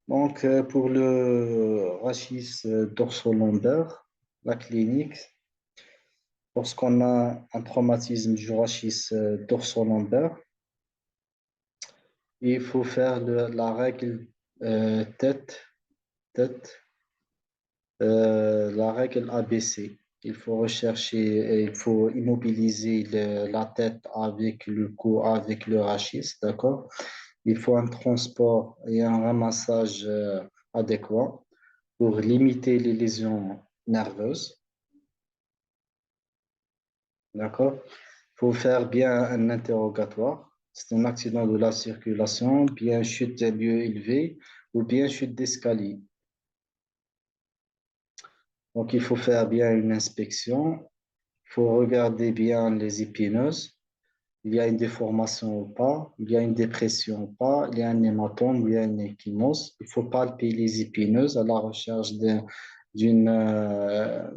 Donc, pour le rachis dorsolombaire, la clinique, lorsqu'on a un traumatisme du rachis dorsolombaire, il faut faire la règle tête, tête, la règle ABC. Il faut rechercher, il faut immobiliser la tête avec le cou, avec le rachis, d'accord? Il faut un transport et un ramassage adéquat pour limiter les lésions nerveuses, d'accord? Il faut faire bien un interrogatoire. C'est un accident de la circulation, bien chute à lieu élevé ou bien chute d'escalier. Donc, il faut faire bien une inspection. Il faut regarder bien les épineuses. Il y a une déformation ou pas, il y a une dépression ou pas, il y a un hématome, il y a une échymose. Il faut palper les épineuses à la recherche d'une euh,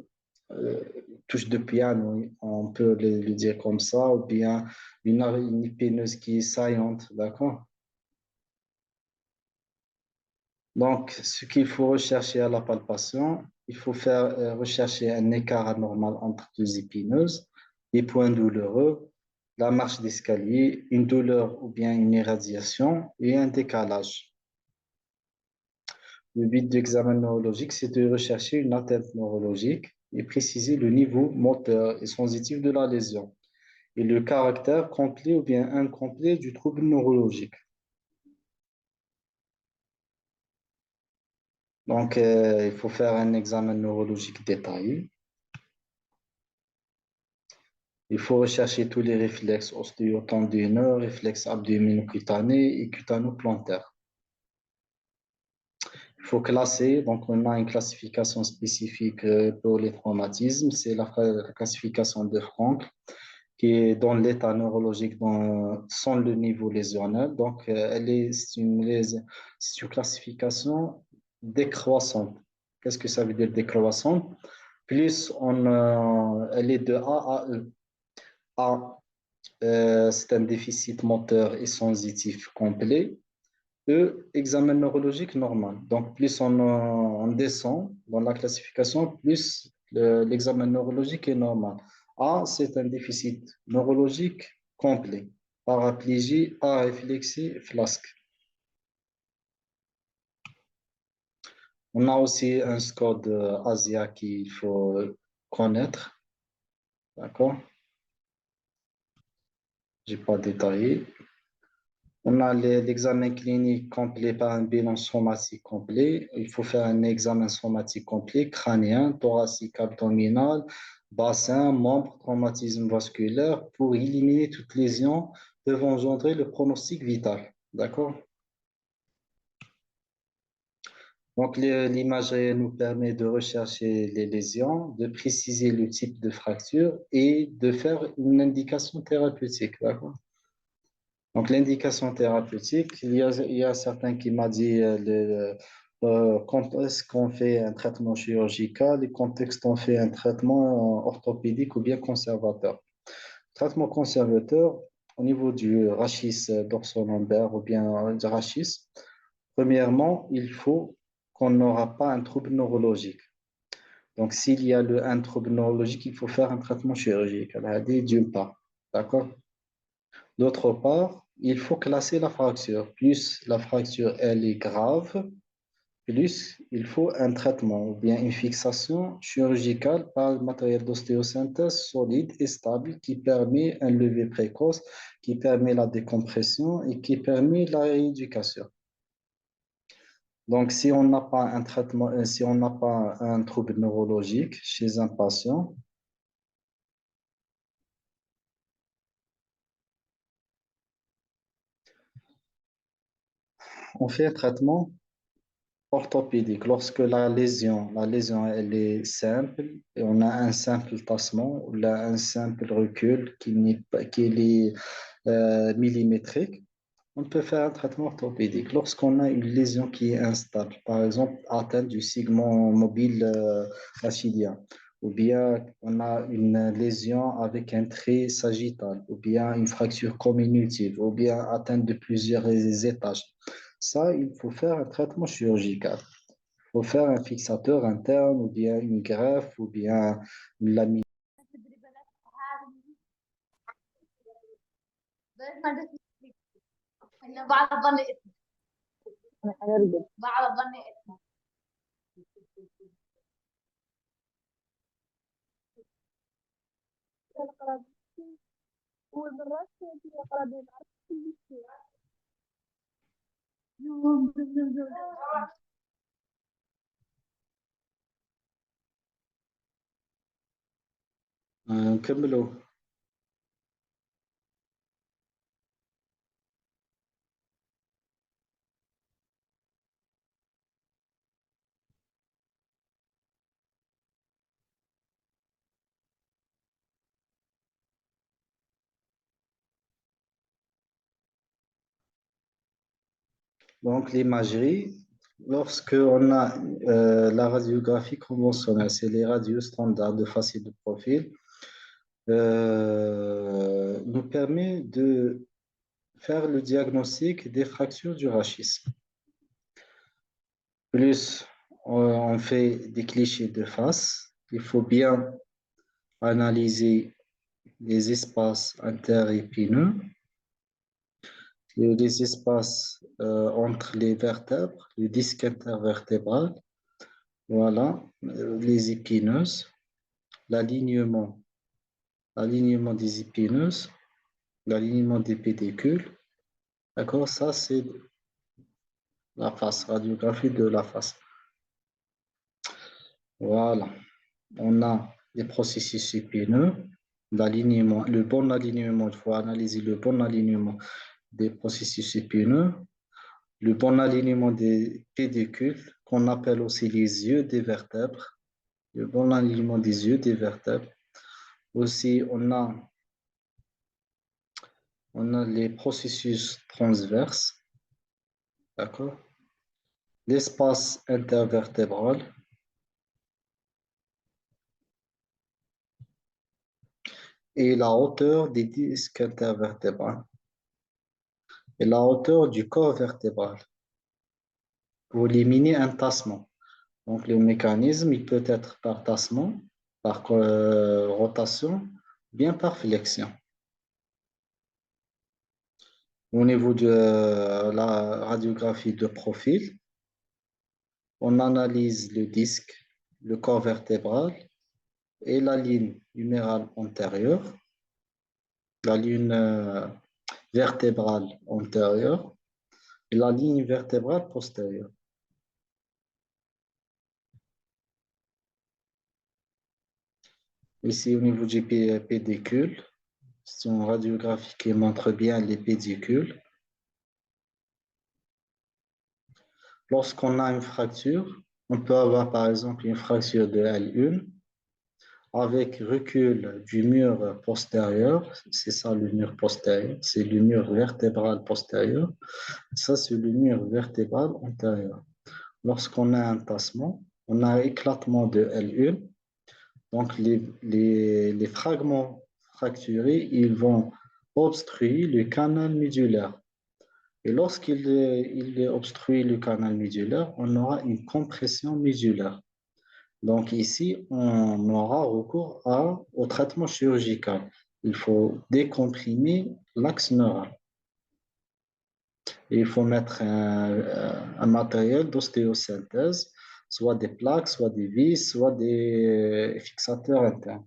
touche de piano, on peut le dire comme ça, ou bien une épineuse qui est saillante, d'accord? Donc, ce qu'il faut rechercher à la palpation, il faut faire rechercher un écart anormal entre deux épineuses, des points douloureux, la marche d'escalier, une douleur ou bien une irradiation et un décalage. Le but de l'examen neurologique, c'est de rechercher une atteinte neurologique et préciser le niveau moteur et sensitif de la lésion et le caractère complet ou bien incomplet du trouble neurologique. Donc, il faut faire un examen neurologique détaillé. Il faut rechercher tous les réflexes ostéotendineux, réflexes abdomino-cutanés et cutano-plantaires. Il faut classer, donc on a une classification spécifique pour les traumatismes, c'est la classification de Frank, qui est dans l'état neurologique sans le niveau lésionnel. Donc, c'est une classification décroissante. Qu'est-ce que ça veut dire décroissante? Plus elle est de A à E. A, c'est un déficit moteur et sensitif complet. E, examen neurologique normal. Donc, plus on descend dans la classification, plus l'examen neurologique est normal. A, c'est un déficit neurologique complet. Paraplégie, aréflexie, flasque. On a aussi un score de ASIA qu'il faut connaître. D'accord? Je n'ai pas détaillé. On a l'examen clinique complet par un bilan somatique complet. Il faut faire un examen somatique complet, crânien, thoracique, abdominal, bassin, membre, traumatisme vasculaire pour éliminer toute lésion devant engendrer le pronostic vital. D'accord? Donc, l'imagerie nous permet de rechercher les lésions, de préciser le type de fracture et de faire une indication thérapeutique. D'accord? Donc, l'indication thérapeutique, il y a certains qui m'ont dit quand est-ce qu'on fait un traitement chirurgical et quand est-ce qu'on fait un traitement orthopédique ou bien conservateur. Traitement conservateur, au niveau du rachis dorsolaire ou bien du rachis, premièrement, il faut qu'on n'aura pas un trouble neurologique. Donc, s'il y a un trouble neurologique, il faut faire un traitement chirurgical, d'une part. D'accord? D'autre part, il faut classer la fracture. Plus la fracture elle est grave, plus il faut un traitement ou bien une fixation chirurgicale par matériel d'ostéosynthèse solide et stable qui permet un lever précoce, qui permet la décompression et qui permet la rééducation. Donc, si on n'a pas un traitement, si on n'a pas un trouble neurologique chez un patient, on fait un traitement orthopédique. Lorsque la lésion elle est simple et on a un simple tassement ou là, un simple recul qui est millimétrique, on peut faire un traitement orthopédique. Lorsqu'on a une lésion qui est instable, par exemple atteinte du segment mobile rachidien, ou bien on a une lésion avec un trait sagittal, ou bien une fracture comminutive, ou bien atteinte de plusieurs étages. Ça, il faut faire un traitement chirurgical. Il faut faire un fixateur interne, ou bien une greffe, ou bien une lamination. نكملوا. Donc, l'imagerie, lorsque on a la radiographie conventionnelle, c'est les radios standards de facile de profil, nous permet de faire le diagnostic des fractures du rachis. Plus on fait des clichés de face, il faut bien analyser les espaces interépineux, les espaces entre les vertèbres, le disque intervertébral, voilà, les épineuses, l'alignement, l'alignement des épineuses, l'alignement des pédicules. D'accord, ça c'est la face, radiographie de la face. Voilà, on a les processus épineux, l'alignement, le bon alignement, il faut analyser le bon alignement des processus épineux, le bon alignement des pédicules, qu'on appelle aussi les yeux des vertèbres, le bon alignement des yeux des vertèbres. Aussi, on a les processus transverses, d'accord? L'espace intervertébral et la hauteur des disques intervertébrales et la hauteur du corps vertébral pour éliminer un tassement. Donc, le mécanisme, il peut être par tassement, par rotation, bien par flexion. Au niveau de la radiographie de profil, on analyse le disque, le corps vertébral et la ligne humérale antérieure, la ligne vertébrale antérieure et la ligne vertébrale postérieure. Ici, au niveau du pédicule, c'est une radiographie qui montre bien les pédicules. Lorsqu'on a une fracture, on peut avoir par exemple une fracture de L1 avec recul du mur postérieur. C'est ça le mur postérieur, c'est le mur vertébral postérieur. Ça, c'est le mur vertébral antérieur. Lorsqu'on a un tassement, on a un éclatement de L1. Donc, les fragments fracturés, ils vont obstruer le canal médulaire. Et lorsqu'il obstrue le canal médulaire, on aura une compression médulaire. Donc ici, on aura recours au traitement chirurgical. Il faut décomprimer l'axe neural. Et il faut mettre un matériel d'ostéosynthèse, soit des plaques, soit des vis, soit des fixateurs internes.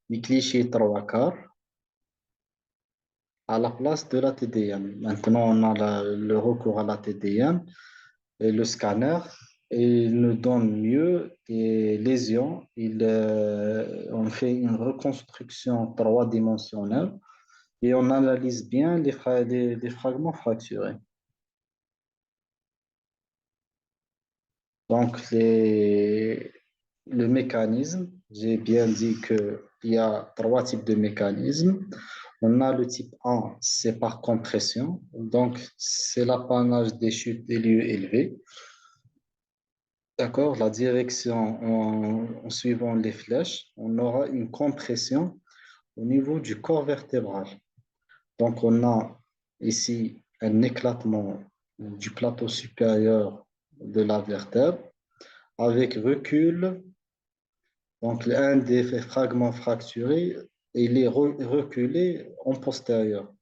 Les clichés 3 quarts à la place de la TDM. Maintenant, on a le recours à la TDM et le scanner. Et il nous donne mieux des lésions. On fait une reconstruction trois-dimensionnelle et on analyse bien les fragments fracturés. Donc, le mécanisme, j'ai bien dit qu'il y a trois types de mécanismes. On a le type 1, c'est par compression. Donc, c'est l'apanage des chutes des lieux élevés. D'accord, la direction en suivant les flèches, on aura une compression au niveau du corps vertébral. Donc, on a ici un éclatement du plateau supérieur de la vertèbre avec recul. Donc, un des fragments fracturés, il est reculé en postérieur.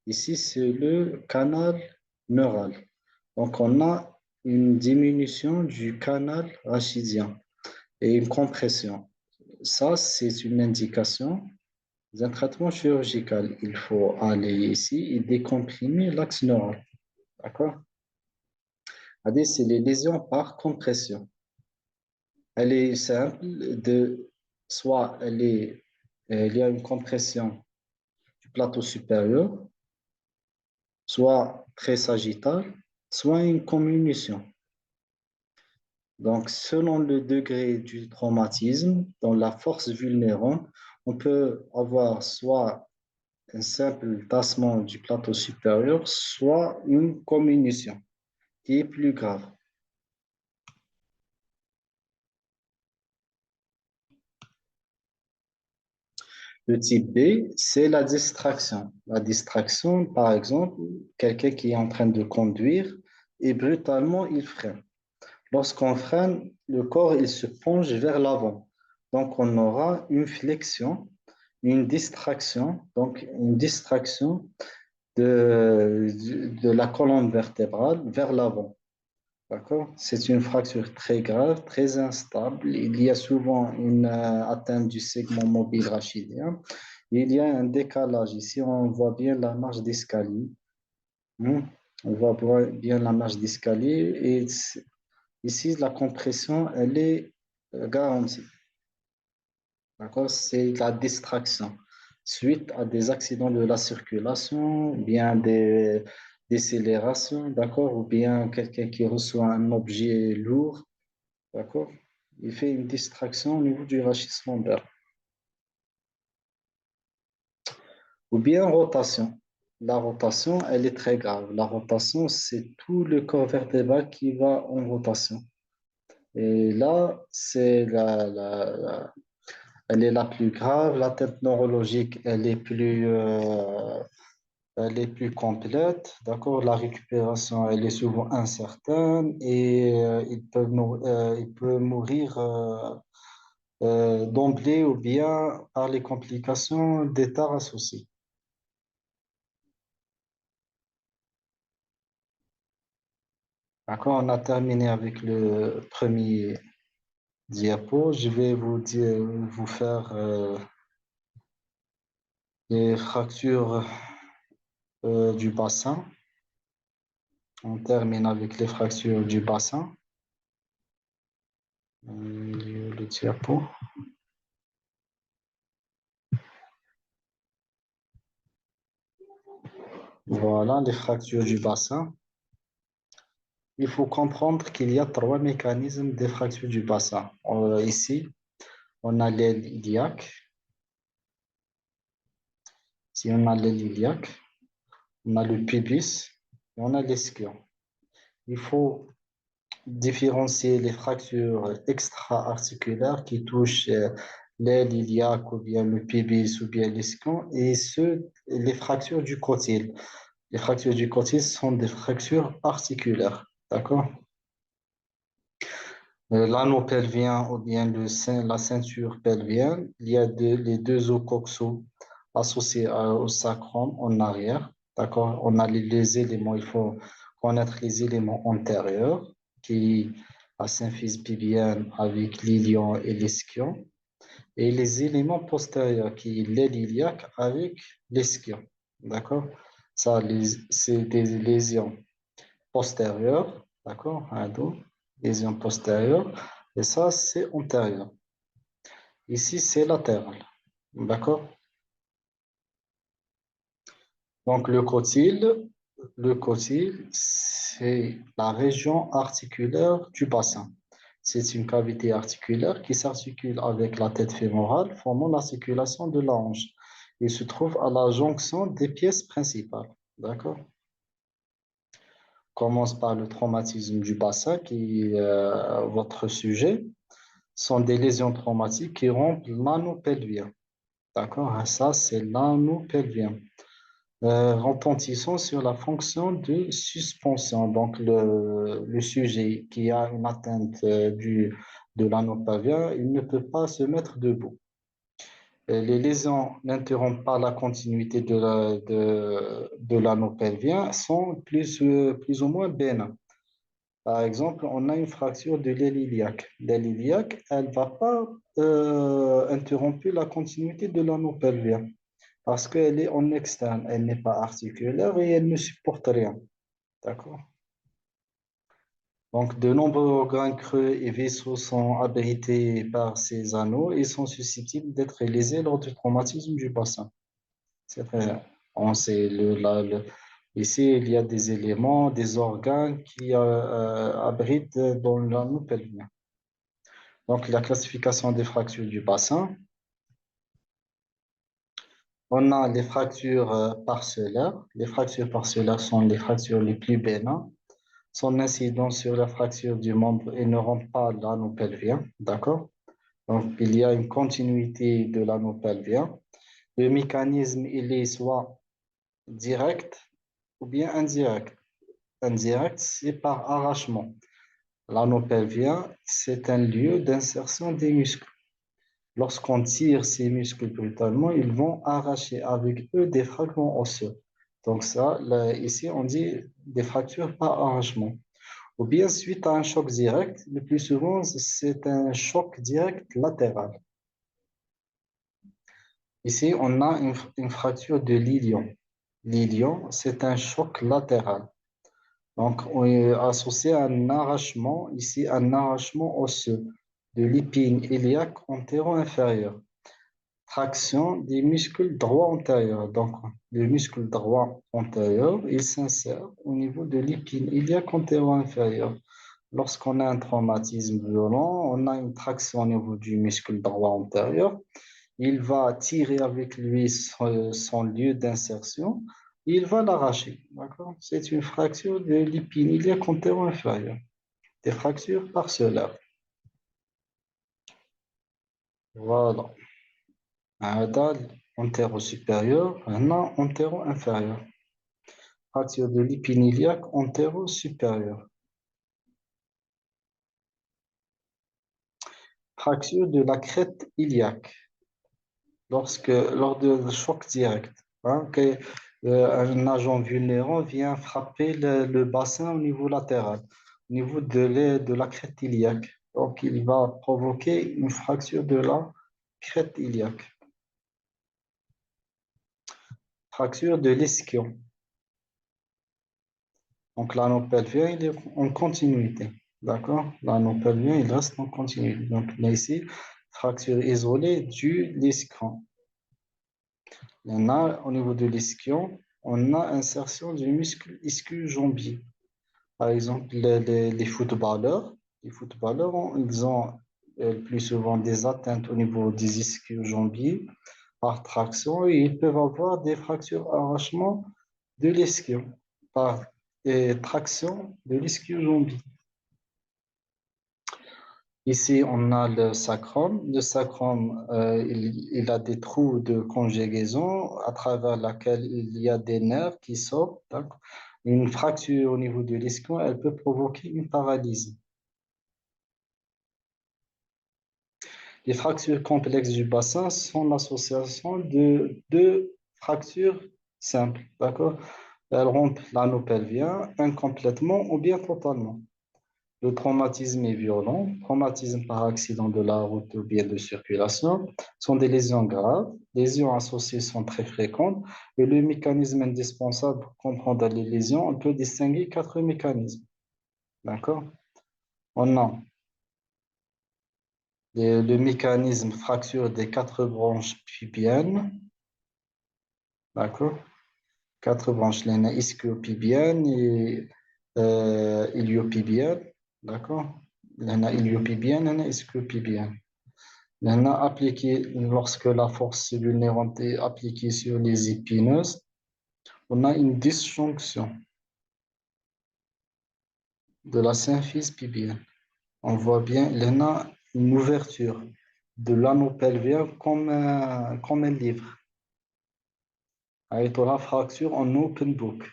Ici, c'est le canal neural. Donc, on a une diminution du canal rachidien et une compression. Ça, c'est une indication d'un traitement chirurgical. Il faut aller ici et décomprimer l'axe neural. D'accord? C'est les lésions par compression. Elle est simple soit il y a une compression du plateau supérieur, soit très sagittale, soit une comminution. Donc, selon le degré du traumatisme, dans la force vulnérante, on peut avoir soit un simple tassement du plateau supérieur, soit une comminution qui est plus grave. Le type B, c'est la distraction. La distraction, par exemple, quelqu'un qui est en train de conduire et brutalement il freine. Lorsqu'on freine, le corps il se penche vers l'avant. Donc, on aura une flexion, une distraction, donc une distraction de la colonne vertébrale vers l'avant. D'accord? C'est une fracture très grave, très instable. Il y a souvent une atteinte du segment mobile rachidien. Il y a un décalage. Ici, on voit bien la marche d'escalier. Hmm. On voit bien la marche d'escalier. Et ici, la compression, elle est garantie. D'accord? C'est la distraction suite à des accidents de la circulation, bien des décélérations, d'accord? Ou bien quelqu'un qui reçoit un objet lourd, d'accord? Il fait une distraction au niveau du rachis lombaire. Ou bien rotation. La rotation, elle est très grave. La rotation, c'est tout le corps vertébral qui va en rotation. Et là, elle est la plus grave. La tête neurologique, elle est plus complète. D'accord? La récupération, elle est souvent incertaine et il peut mourir d'emblée ou bien par les complications d'état associés. D'accord? On a terminé avec le premier diapo. Je vais vous faire les fractures du bassin. On termine avec les fractures du bassin. Le diapo. Voilà, les fractures du bassin. il faut comprendre qu'il y a trois mécanismes de fracture du bassin. Ici, on a l'aile iliaque. Si on a l'aile iliaque, on a le pubis et on a l'ischio. Il faut différencier les fractures extra-articulaires qui touchent l'aile iliaque ou bien le pubis ou bien l'ischio et les fractures du cotyle. Les fractures du cotyle sont des fractures articulaires. D'accord? L'anneau pelvien ou bien la ceinture pelvienne, il y a les deux os coxaux associés au sacrum en arrière. D'accord? On a les éléments, il faut connaître les éléments antérieurs qui la symphyse pubienne avec l'ilion et l'ischio et les éléments postérieurs qui est l'aile iliaque avec l'ischio. D'accord? Ça, c'est des lésions postérieures. D'accord? Un, deux, lésions postérieures. Et ça, c'est antérieur. Ici, c'est latéral. D'accord? Donc, le cotyle, c'est la région articulaire du bassin. C'est une cavité articulaire qui s'articule avec la tête fémorale, formant l'articulation de la hanche. Il se trouve à la jonction des pièces principales. D'accord? Commence par le traumatisme du bassin, qui est votre sujet. Sont des lésions traumatiques qui rompent l'anneau pelvien. D'accord? Ah, ça, c'est l'anneau pelvien. Retentissant sur la fonction de suspension. Donc, le sujet qui a une atteinte de l'anneau pelvien, il ne peut pas se mettre debout. Les lésions n'interrompent pas la continuité de l'anneau pelvien, sont plus ou moins bénins. Par exemple, on a une fracture de l'aile iliaque. L'aile iliaque, elle ne va pas interrompre la continuité de l'anneau pelvien parce qu'elle est en externe, elle n'est pas articulaire et elle ne supporte rien. D'accord? Donc, de nombreux organes creux et vaisseaux sont abrités par ces anneaux et sont susceptibles d'être lésés lors du traumatisme du bassin. C'est vrai. On sait ici, il y a des éléments, des organes qui abritent dans l'anneau pelvien. Donc, la classification des fractures du bassin. On a les fractures parcellaires. Les fractures parcellaires sont les fractures les plus bénins. Son incidence sur la fracture du membre et ne rompt pas l'anneau pelvien. D'accord? Donc, il y a une continuité de l'anneau pelvien. Le mécanisme, il est soit direct ou bien indirect. Indirect, c'est par arrachement. L'anneau pelvien, c'est un lieu d'insertion des muscles. Lorsqu'on tire ces muscles brutalement, ils vont arracher avec eux des fragments osseux. Donc ça, là, ici, on dit des fractures par arrachement. Ou bien suite à un choc direct, le plus souvent, c'est un choc direct latéral. Ici, on a une fracture de l'ilion. L'ilion, c'est un choc latéral. Donc, on est associé à un arrachement, ici, un arrachement osseux de l'épine iliaque antéro-inférieure. Traction des muscles droits antérieurs. Donc, le muscle droit antérieur, il s'insère au niveau de l'épine iliaque antéro-inférieure. Lorsqu'on a un traumatisme violent, on a une traction au niveau du muscle droit antérieur. Il va tirer avec lui son lieu d'insertion. Il va l'arracher. D'accord? C'est une fracture de l'épine iliaque antéro-inférieure. Des fractures parcellaires. Voilà. Un dalle antéro-supérieur, un antéro-inférieur. Fracture de l'épine iliaque antéro-supérieure. Fracture de la crête iliaque. Lors de choc direct, hein, un agent vulnérant vient frapper le bassin au niveau latéral, au niveau de la crête iliaque. Donc, il va provoquer une fracture de la crête iliaque. Fracture de l'ischio. Donc, l'anneau pelvien, il est en continuité. D'accord? L'anneau pelvien, il reste en continuité. Donc, là, ici, fracture isolée du l'ischio. On a, au niveau de l'ischio, on a insertion du muscle ischio-jambier. Par exemple, les footballeurs, ils ont le plus souvent des atteintes au niveau des ischio-jambiers par traction et ils peuvent avoir des fractures arrachement de l'ischio par traction de l'ischio-jambier. Ici, on a le sacrum. Le sacrum, il a des trous de conjugaison à travers laquelle il y a des nerfs qui sortent. D'accord. Une fracture au niveau de l'ischio, elle peut provoquer une paralysie. Les fractures complexes du bassin sont l'association de deux fractures simples. D'accord? Elles rompent l'anneau pelvien incomplètement ou bien totalement. Le traumatisme est violent. Traumatisme par accident de la route ou bien de circulation sont des lésions graves. Les lésions associées sont très fréquentes. Et le mécanisme indispensable pour comprendre les lésions, on peut distinguer quatre mécanismes. D'accord? On a le mécanisme fracture des quatre branches pubiennes. D'accord? Quatre branches, il y en a ischio-pubienne et iliopubienne. D'accord? Il y en a iliopubienne, il y en a ischio-pubienne. Maintenant, lorsque la force vulnérante est appliquée sur les épineuses, on a une disjonction de la symphyse pubienne. On voit bien, il y en a une ouverture de l'anneau pelvien comme un livre, avec la fracture en open book.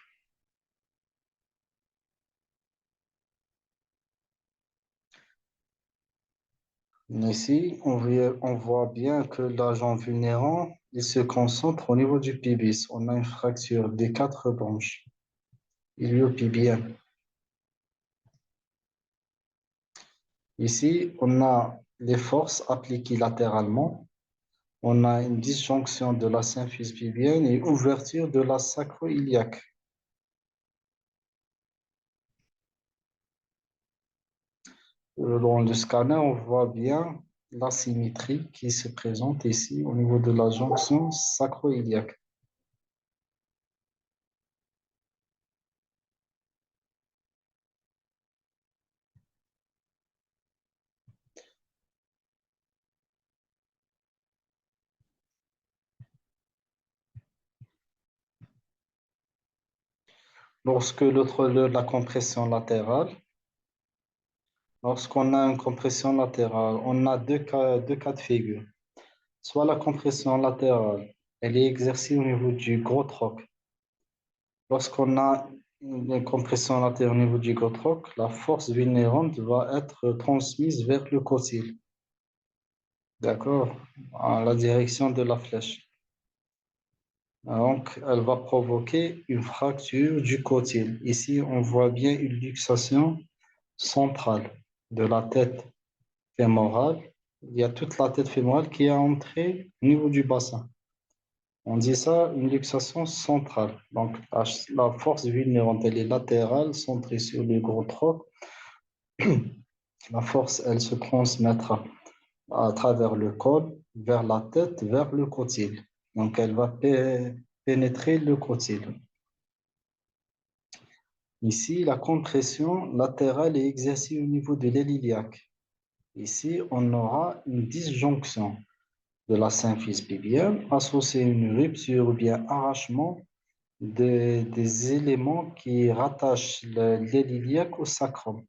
Ici, on voit bien que l'agent vulnérant, il se concentre au niveau du pubis. On a une fracture des quatre branches iliopubiennes. Ici, on a les forces appliquées latéralement. On a une disjonction de la symphyse pubienne et ouverture de la sacro-iliaque. Dans le scanner, on voit bien l'asymétrie qui se présente ici au niveau de la jonction sacro-iliaque. La compression latérale, lorsqu'on a une compression latérale, on a deux cas de figure. Soit la compression latérale, elle est exercée au niveau du gros troc. Lorsqu'on a une compression latérale au niveau du gros troc, la force vulnérante va être transmise vers le cotyle. D'accord? En la direction de la flèche. Donc, elle va provoquer une fracture du cotyle. Ici, on voit bien une luxation centrale de la tête fémorale. Il y a toute la tête fémorale qui est entrée au niveau du bassin. On dit ça une luxation centrale. Donc, la force vulnérante, elle est latérale, centrée sur le gros troc. La force, elle se transmettra à travers le col, vers la tête, vers le cotyle. Donc, elle va pénétrer le cotyle. Ici, la compression latérale est exercée au niveau de l'aile iliaque. Ici, on aura une disjonction de la symphyse pubienne associée à une rupture ou bien arrachement des éléments qui rattachent l'aile iliaque au sacrum.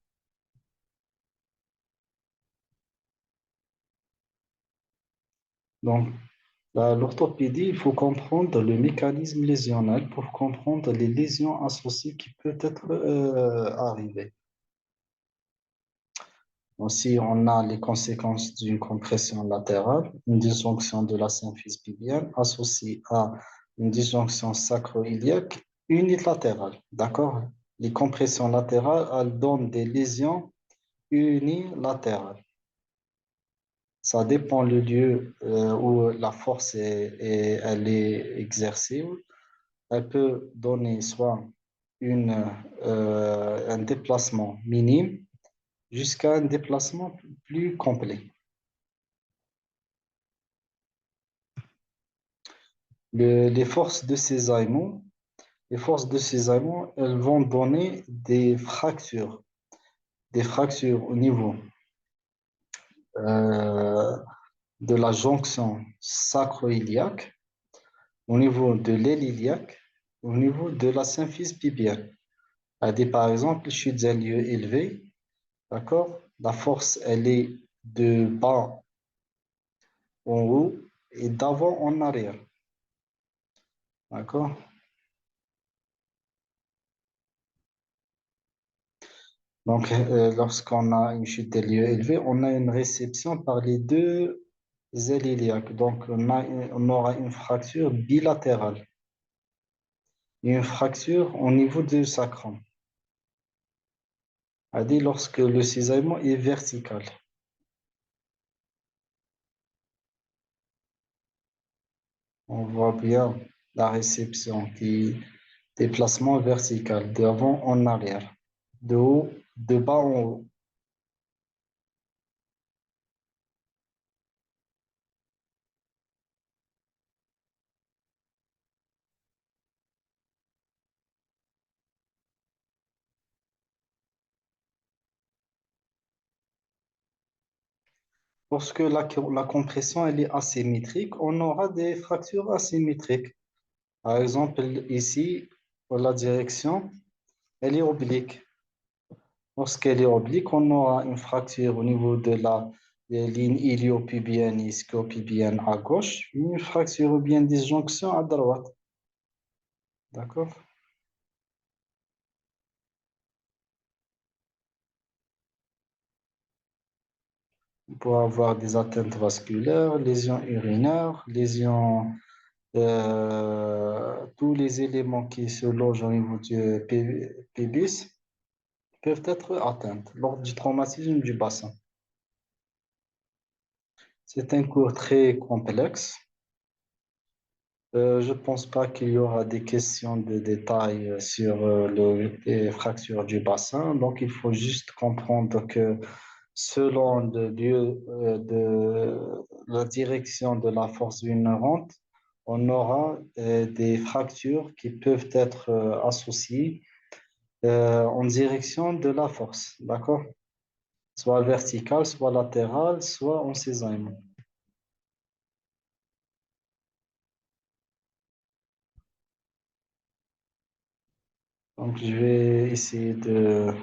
Donc, l'orthopédie, il faut comprendre le mécanisme lésionnel pour comprendre les lésions associées qui peuvent être arrivées. Aussi, on a les conséquences d'une compression latérale, une disjonction de la symphyse pubienne associée à une disjonction sacro-iliaque unilatérale. D'accord? Les compressions latérales, elles donnent des lésions unilatérales. Ça dépend le lieu où la force elle est exercée. Elle peut donner soit un déplacement minime jusqu'à un déplacement plus complet. Les forces de Cesaimo, Les forces de cisaillement, elles vont donner des fractures au niveau euh, de la jonction sacro-iliaque, au niveau de l'aile iliaque, au niveau de la symphyse pubienne. Par exemple, chute d'un lieu élevé, d'accord? La force, elle est de bas en haut et d'avant en arrière, d'accord? Donc, lorsqu'on a une chute des lieux élevés, on a une réception par les deux ailes iliaques. Donc, on aura une fracture bilatérale et une fracture au niveau du sacrum. C'est-à-dire lorsque le cisaillement est vertical. On voit bien la réception qui est déplacement vertical, d'avant en arrière, de haut, de bas en haut. Lorsque la compression elle est asymétrique, on aura des fractures asymétriques. Par exemple, ici, la direction, elle est oblique. Lorsqu'elle est oblique, on aura une fracture au niveau de la ligne iliopubienne et ischiopubienne à gauche, une fracture ou bien disjonction à droite. D'accord? On peut avoir des atteintes vasculaires, lésions urinaires, lésions, tous les éléments qui se logent au niveau du pubis peuvent être atteintes lors du traumatisme du bassin. C'est un cours très complexe. Je ne pense pas qu'il y aura des questions de détail sur les fractures du bassin. Donc, il faut juste comprendre que selon le lieu de la direction de la force inhérente, on aura des fractures qui peuvent être associées en direction de la force, d'accord? Soit verticale, soit latérale, soit en cisaillement. Donc, je vais essayer de...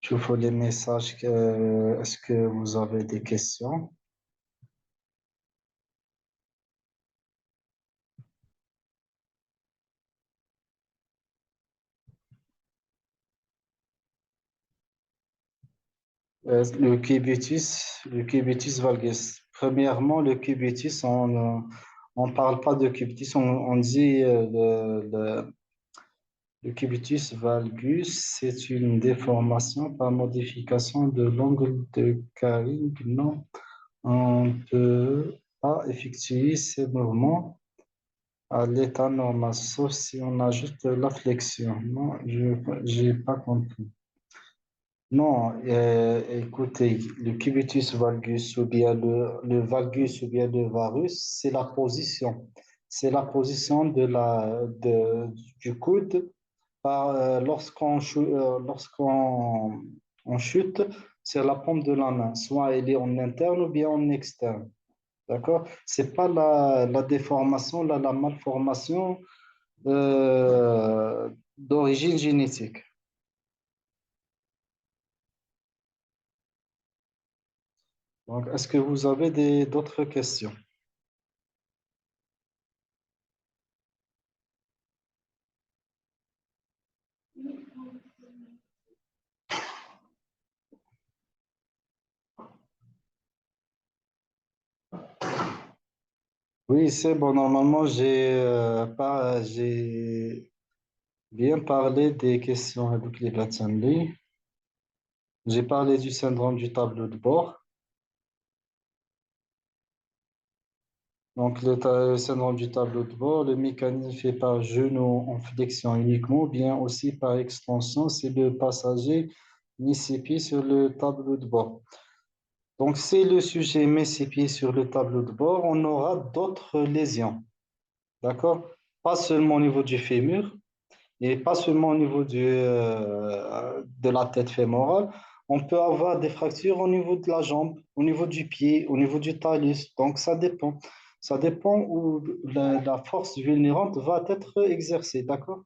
Je vois les messages. Est-ce que vous avez des questions? Le cubitus valgus. Premièrement, le cubitus, on ne parle pas de cubitus, on dit le cubitus valgus, c'est une déformation par modification de l'angle de Carrington. On ne peut pas effectuer ces mouvements à l'état normal, sauf si on ajoute la flexion. Non, je n'ai pas compris. Non, écoutez, le cubitus valgus ou bien le valgus ou bien le varus, c'est la position. C'est la position du coude lorsqu'on on chute sur la paume de la main. Soit elle est en interne ou bien en externe. D'accord? C'est pas la déformation, la malformation d'origine génétique. Donc, est-ce que vous avez d'autres questions? Oui, c'est bon. Normalement, j'ai bien parlé des questions avec les Lee. J'ai parlé du syndrome du tableau de bord. Donc, le syndrome du tableau de bord, le mécanisme fait par genou en flexion uniquement, bien aussi par extension. C'est le passager Mis ses pieds sur le tableau de bord. Donc, si le sujet met ses pieds sur le tableau de bord, on aura d'autres lésions. D'accord? Pas seulement au niveau du fémur et pas seulement au niveau de la tête fémorale. On peut avoir des fractures au niveau de la jambe, au niveau du pied, au niveau du talus. Donc, ça dépend. Ça dépend où la force vulnérante va être exercée. D'accord?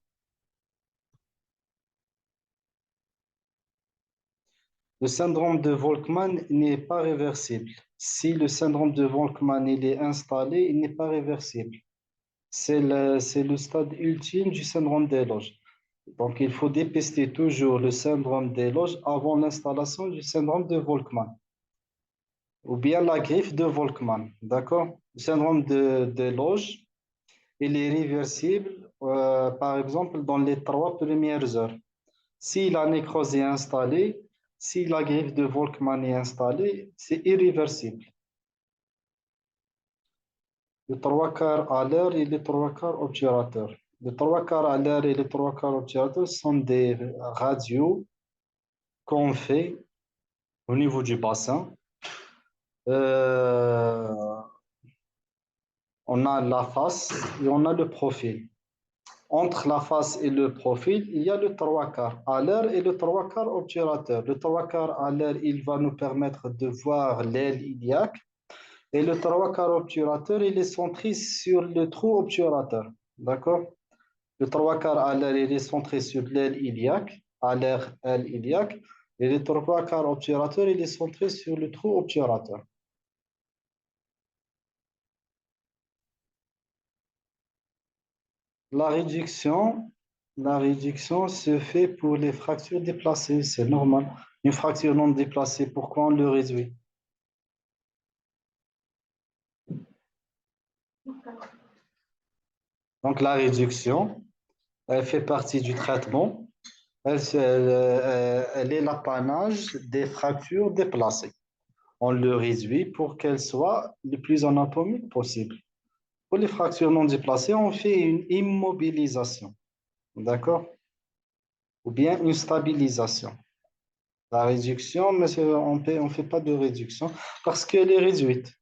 Le syndrome de Volkmann n'est pas réversible. Si le syndrome de Volkmann il est installé, il n'est pas réversible. C'est le stade ultime du syndrome d'éloge. Donc, il faut dépister toujours le syndrome d'éloge avant l'installation du syndrome de Volkmann ou bien la griffe de Volkmann. D'accord? Le syndrome d'éloge, il est réversible, par exemple, dans les 3 premières heures. Si la nécrose est installée, si la griffe de Volkmann est installée, c'est irréversible. Les trois quarts à l'heure et les trois quarts obturateurs. Les trois quarts à l'heure et les trois quarts obturateurs sont des radios qu'on fait au niveau du bassin. Euh, on a la face et on a le profil. Entre la face et le profil, il y a le trois quarts à l'heure et le trois quarts obturateur. Le trois quarts à l'heure, il va nous permettre de voir l'aile iliaque. Et le trois quarts obturateur, il est centré sur le trou obturateur. D'accord? Le trois quarts à l'air, il est centré sur l'aile iliaque, à l'air, aile iliaque. Et le trois quarts obturateur, il est centré sur le trou obturateur. La réduction, la réduction se fait pour les fractures déplacées, c'est normal. Une fracture non déplacée, pourquoi on le réduit? Donc la réduction, elle fait partie du traitement. Elle est l'apanage des fractures déplacées. On le réduit pour qu'elle soit le plus anatomique possible. Pour les fractures non déplacées, on fait une immobilisation, d'accord? Ou bien une stabilisation. La réduction, mais on ne fait pas de réduction parce qu'elle est réduite.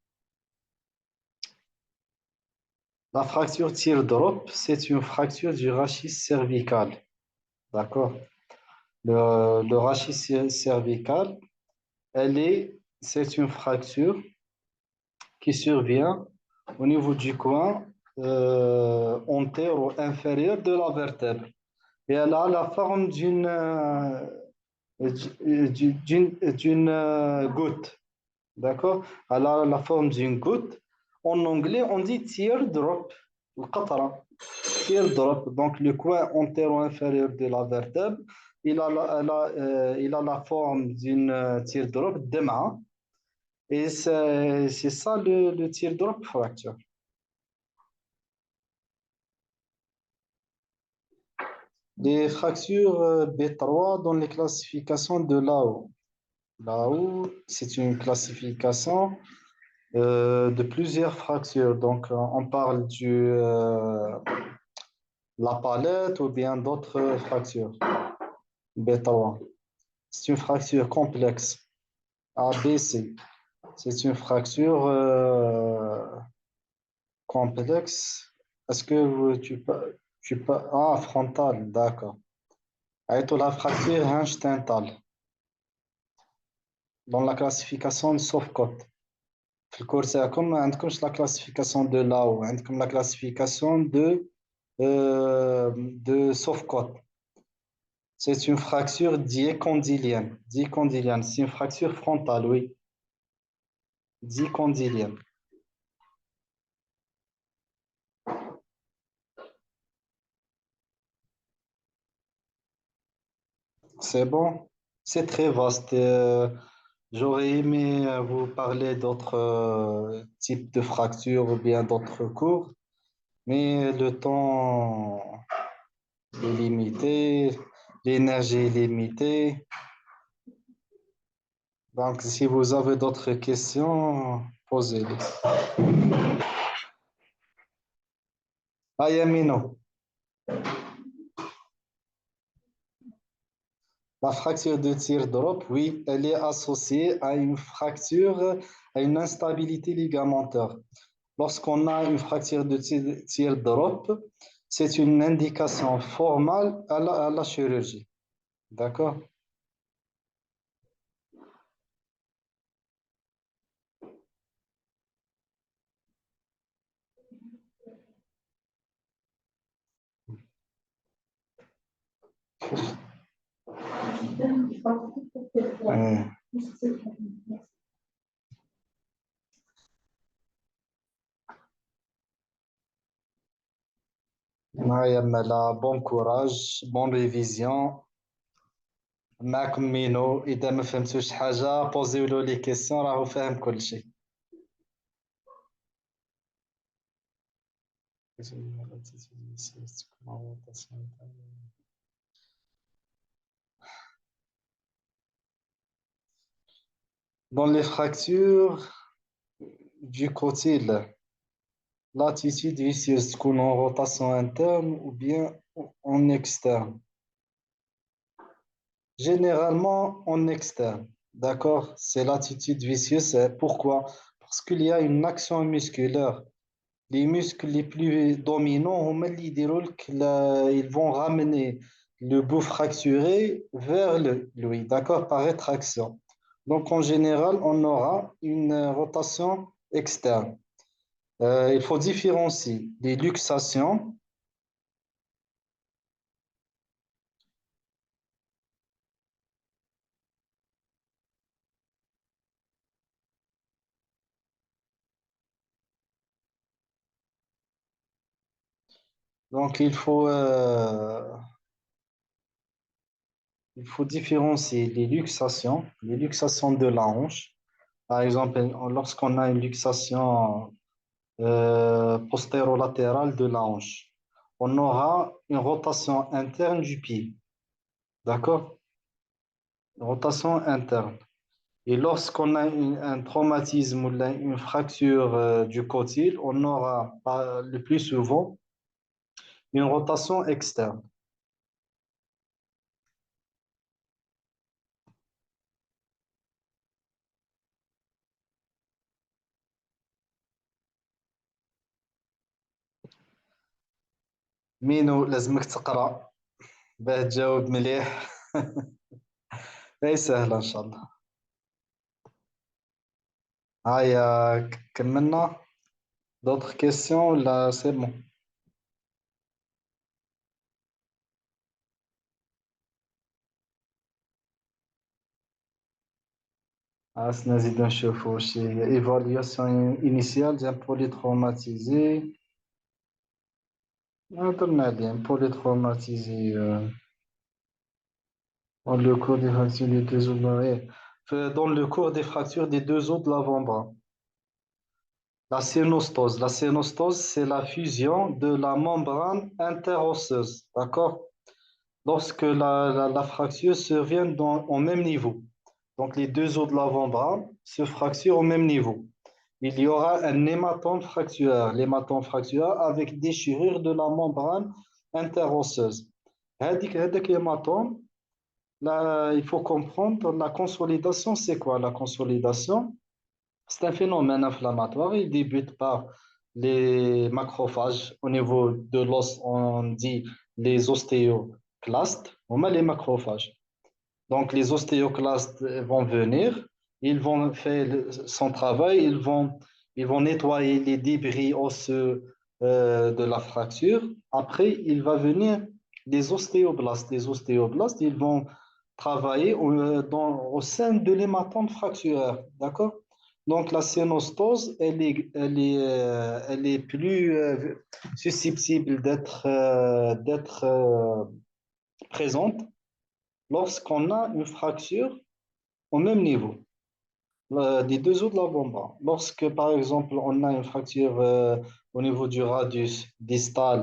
La fracture teardrop, c'est une fracture du rachis cervical, d'accord? Le rachis cervical, c'est une fracture qui survient au niveau du coin antéro-inférieur de la vertèbre. Et elle a la forme d'une goutte. D'accord? Elle a la forme d'une goutte. En anglais, on dit teardrop. القطرة. Teardrop. Donc, le coin antéro-inférieur de la vertèbre, il a la forme d'une teardrop, دمعة. Et c'est ça le teardrop fracture. Les fractures B3 dans les classifications de Lao. Lao, c'est une classification de plusieurs fractures. Donc, on parle la palette ou bien d'autres fractures. B3. C'est une fracture complexe. ABC. C'est une fracture complexe. Est-ce que Ah, frontale, d'accord. Et la fracture hinge-tintale dans la classification de Sofcott. في الكورس تاعكم ما عندكمش لا كلاسيفيكاسيون دو لاو عندكم لا كلاسيفيكاسيون de Sofcott. C'est une fracture dicondylienne. Dicondylienne, c'est une fracture frontale, oui. Dicondylienne. C'est bon. C'est très vaste. J'aurais aimé vous parler d'autres types de fractures ou bien d'autres cours, mais le temps est limité, l'énergie est limitée. Donc, si vous avez d'autres questions, posez-les. Ah, Yamino. La fracture de teardrop, oui, elle est associée à une fracture, à une instabilité ligamentaire. Lorsqu'on a une fracture de teardrop, c'est une indication formelle à la chirurgie. D'accord? Euh, Maria Mela, bon courage, bonne révision. معكم مينو إذا ما فهمتوش حاجة بوزيو له لي كيسيون راهو فاهم كل شيء. Dans les fractures du cotyle, l'attitude visseuse تكون en rotation interne ou bien en externe. Généralement en externe, d'accord? C'est l'attitude vicieuse. Pourquoi? Parce qu'il y a une action musculaire. Les muscles les plus dominants, هما اللي يديروا لك ils vont ramener le bout fracturé vers lui, d'accord? Par rétraction. Donc en général, on aura une rotation externe. Il faut différencier les luxations. Donc il faut différencier les luxations de la hanche. Par exemple, lorsqu'on a une luxation postérolatérale de la hanche, on aura une rotation interne du pied. D'accord? Une rotation interne. Et lorsqu'on a un traumatisme ou une fracture du cotyle, on aura le plus souvent une rotation externe. مينو لازمك تقرأ باه تجاوب مليح. هي سهلة إن شاء الله. هيا كملنا. D'autres questions? Là, c'est bon. نزيد نشوفوا شي évaluation initiale d'un polytraumatisé. هضرنا عليه un polytraumatisé dans le cours des fractures des deux os dans le cours des fractures des deux os de l'avant-bras. La cénostose, c'est la fusion de la membrane interosseuse, d'accord? Lorsque la fracture survient au même niveau. Donc les deux os de l'avant-bras se fracturent au même niveau. Il y aura un hématome fracturaire, l'hématome fracturaire avec déchirure de la membrane interosseuse. هذاك l'hématome, là, il faut comprendre la consolidation, c'est quoi la consolidation? C'est un phénomène inflammatoire. Il débute par les macrophages. Au niveau de l'os, on dit les ostéoclastes. On met les macrophages. Donc, les ostéoclastes vont venir, ils vont faire son travail, ils vont nettoyer les débris osseux de la fracture. Après, il va venir les ostéoblastes. Les ostéoblastes, ils vont travailler au sein de l'hématome fracturaire. D'accord? Donc, la cénostose, elle est plus susceptible d'être présente lorsqu'on a une fracture au même niveau des deux os de l'avant-bras. Lorsque, par exemple, on a une fracture au niveau du radius distal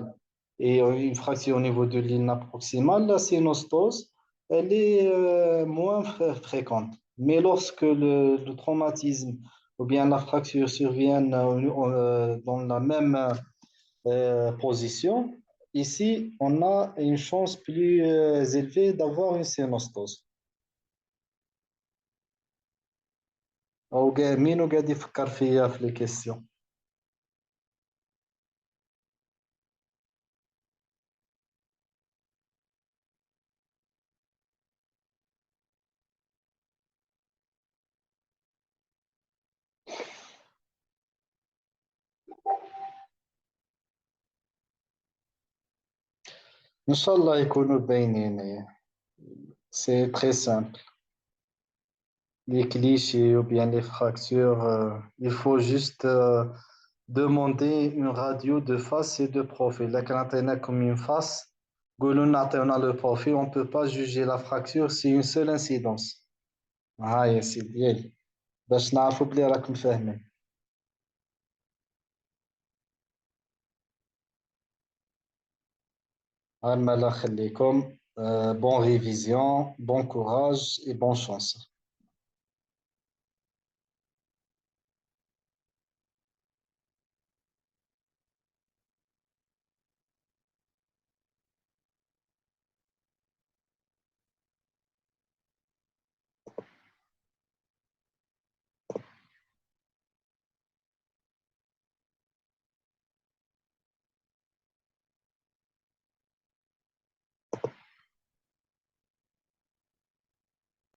et une fracture au niveau de l'ulna proximale, la cénostose, elle est moins fréquente. Mais lorsque le traumatisme ou bien la fracture surviennent dans la même position, ici, on a une chance plus élevée d'avoir une cénostose. مين وقاعد يفكر فيا في لي كيستيون. إن شاء الله يكونوا باينين. سي تري سامبل. Les clichés ou bien les fractures, il faut juste demander une radio de face et de profil. Là, quand on a comme une face, قولوا نعطيونا le profil, on ne peut pas juger la fracture, c'est une seule incidence. ها يا سيدي يلي باش نعرفوا بلي راكم فاهمين. الله يخليكم. Bonne révision, bon courage et bonne chance.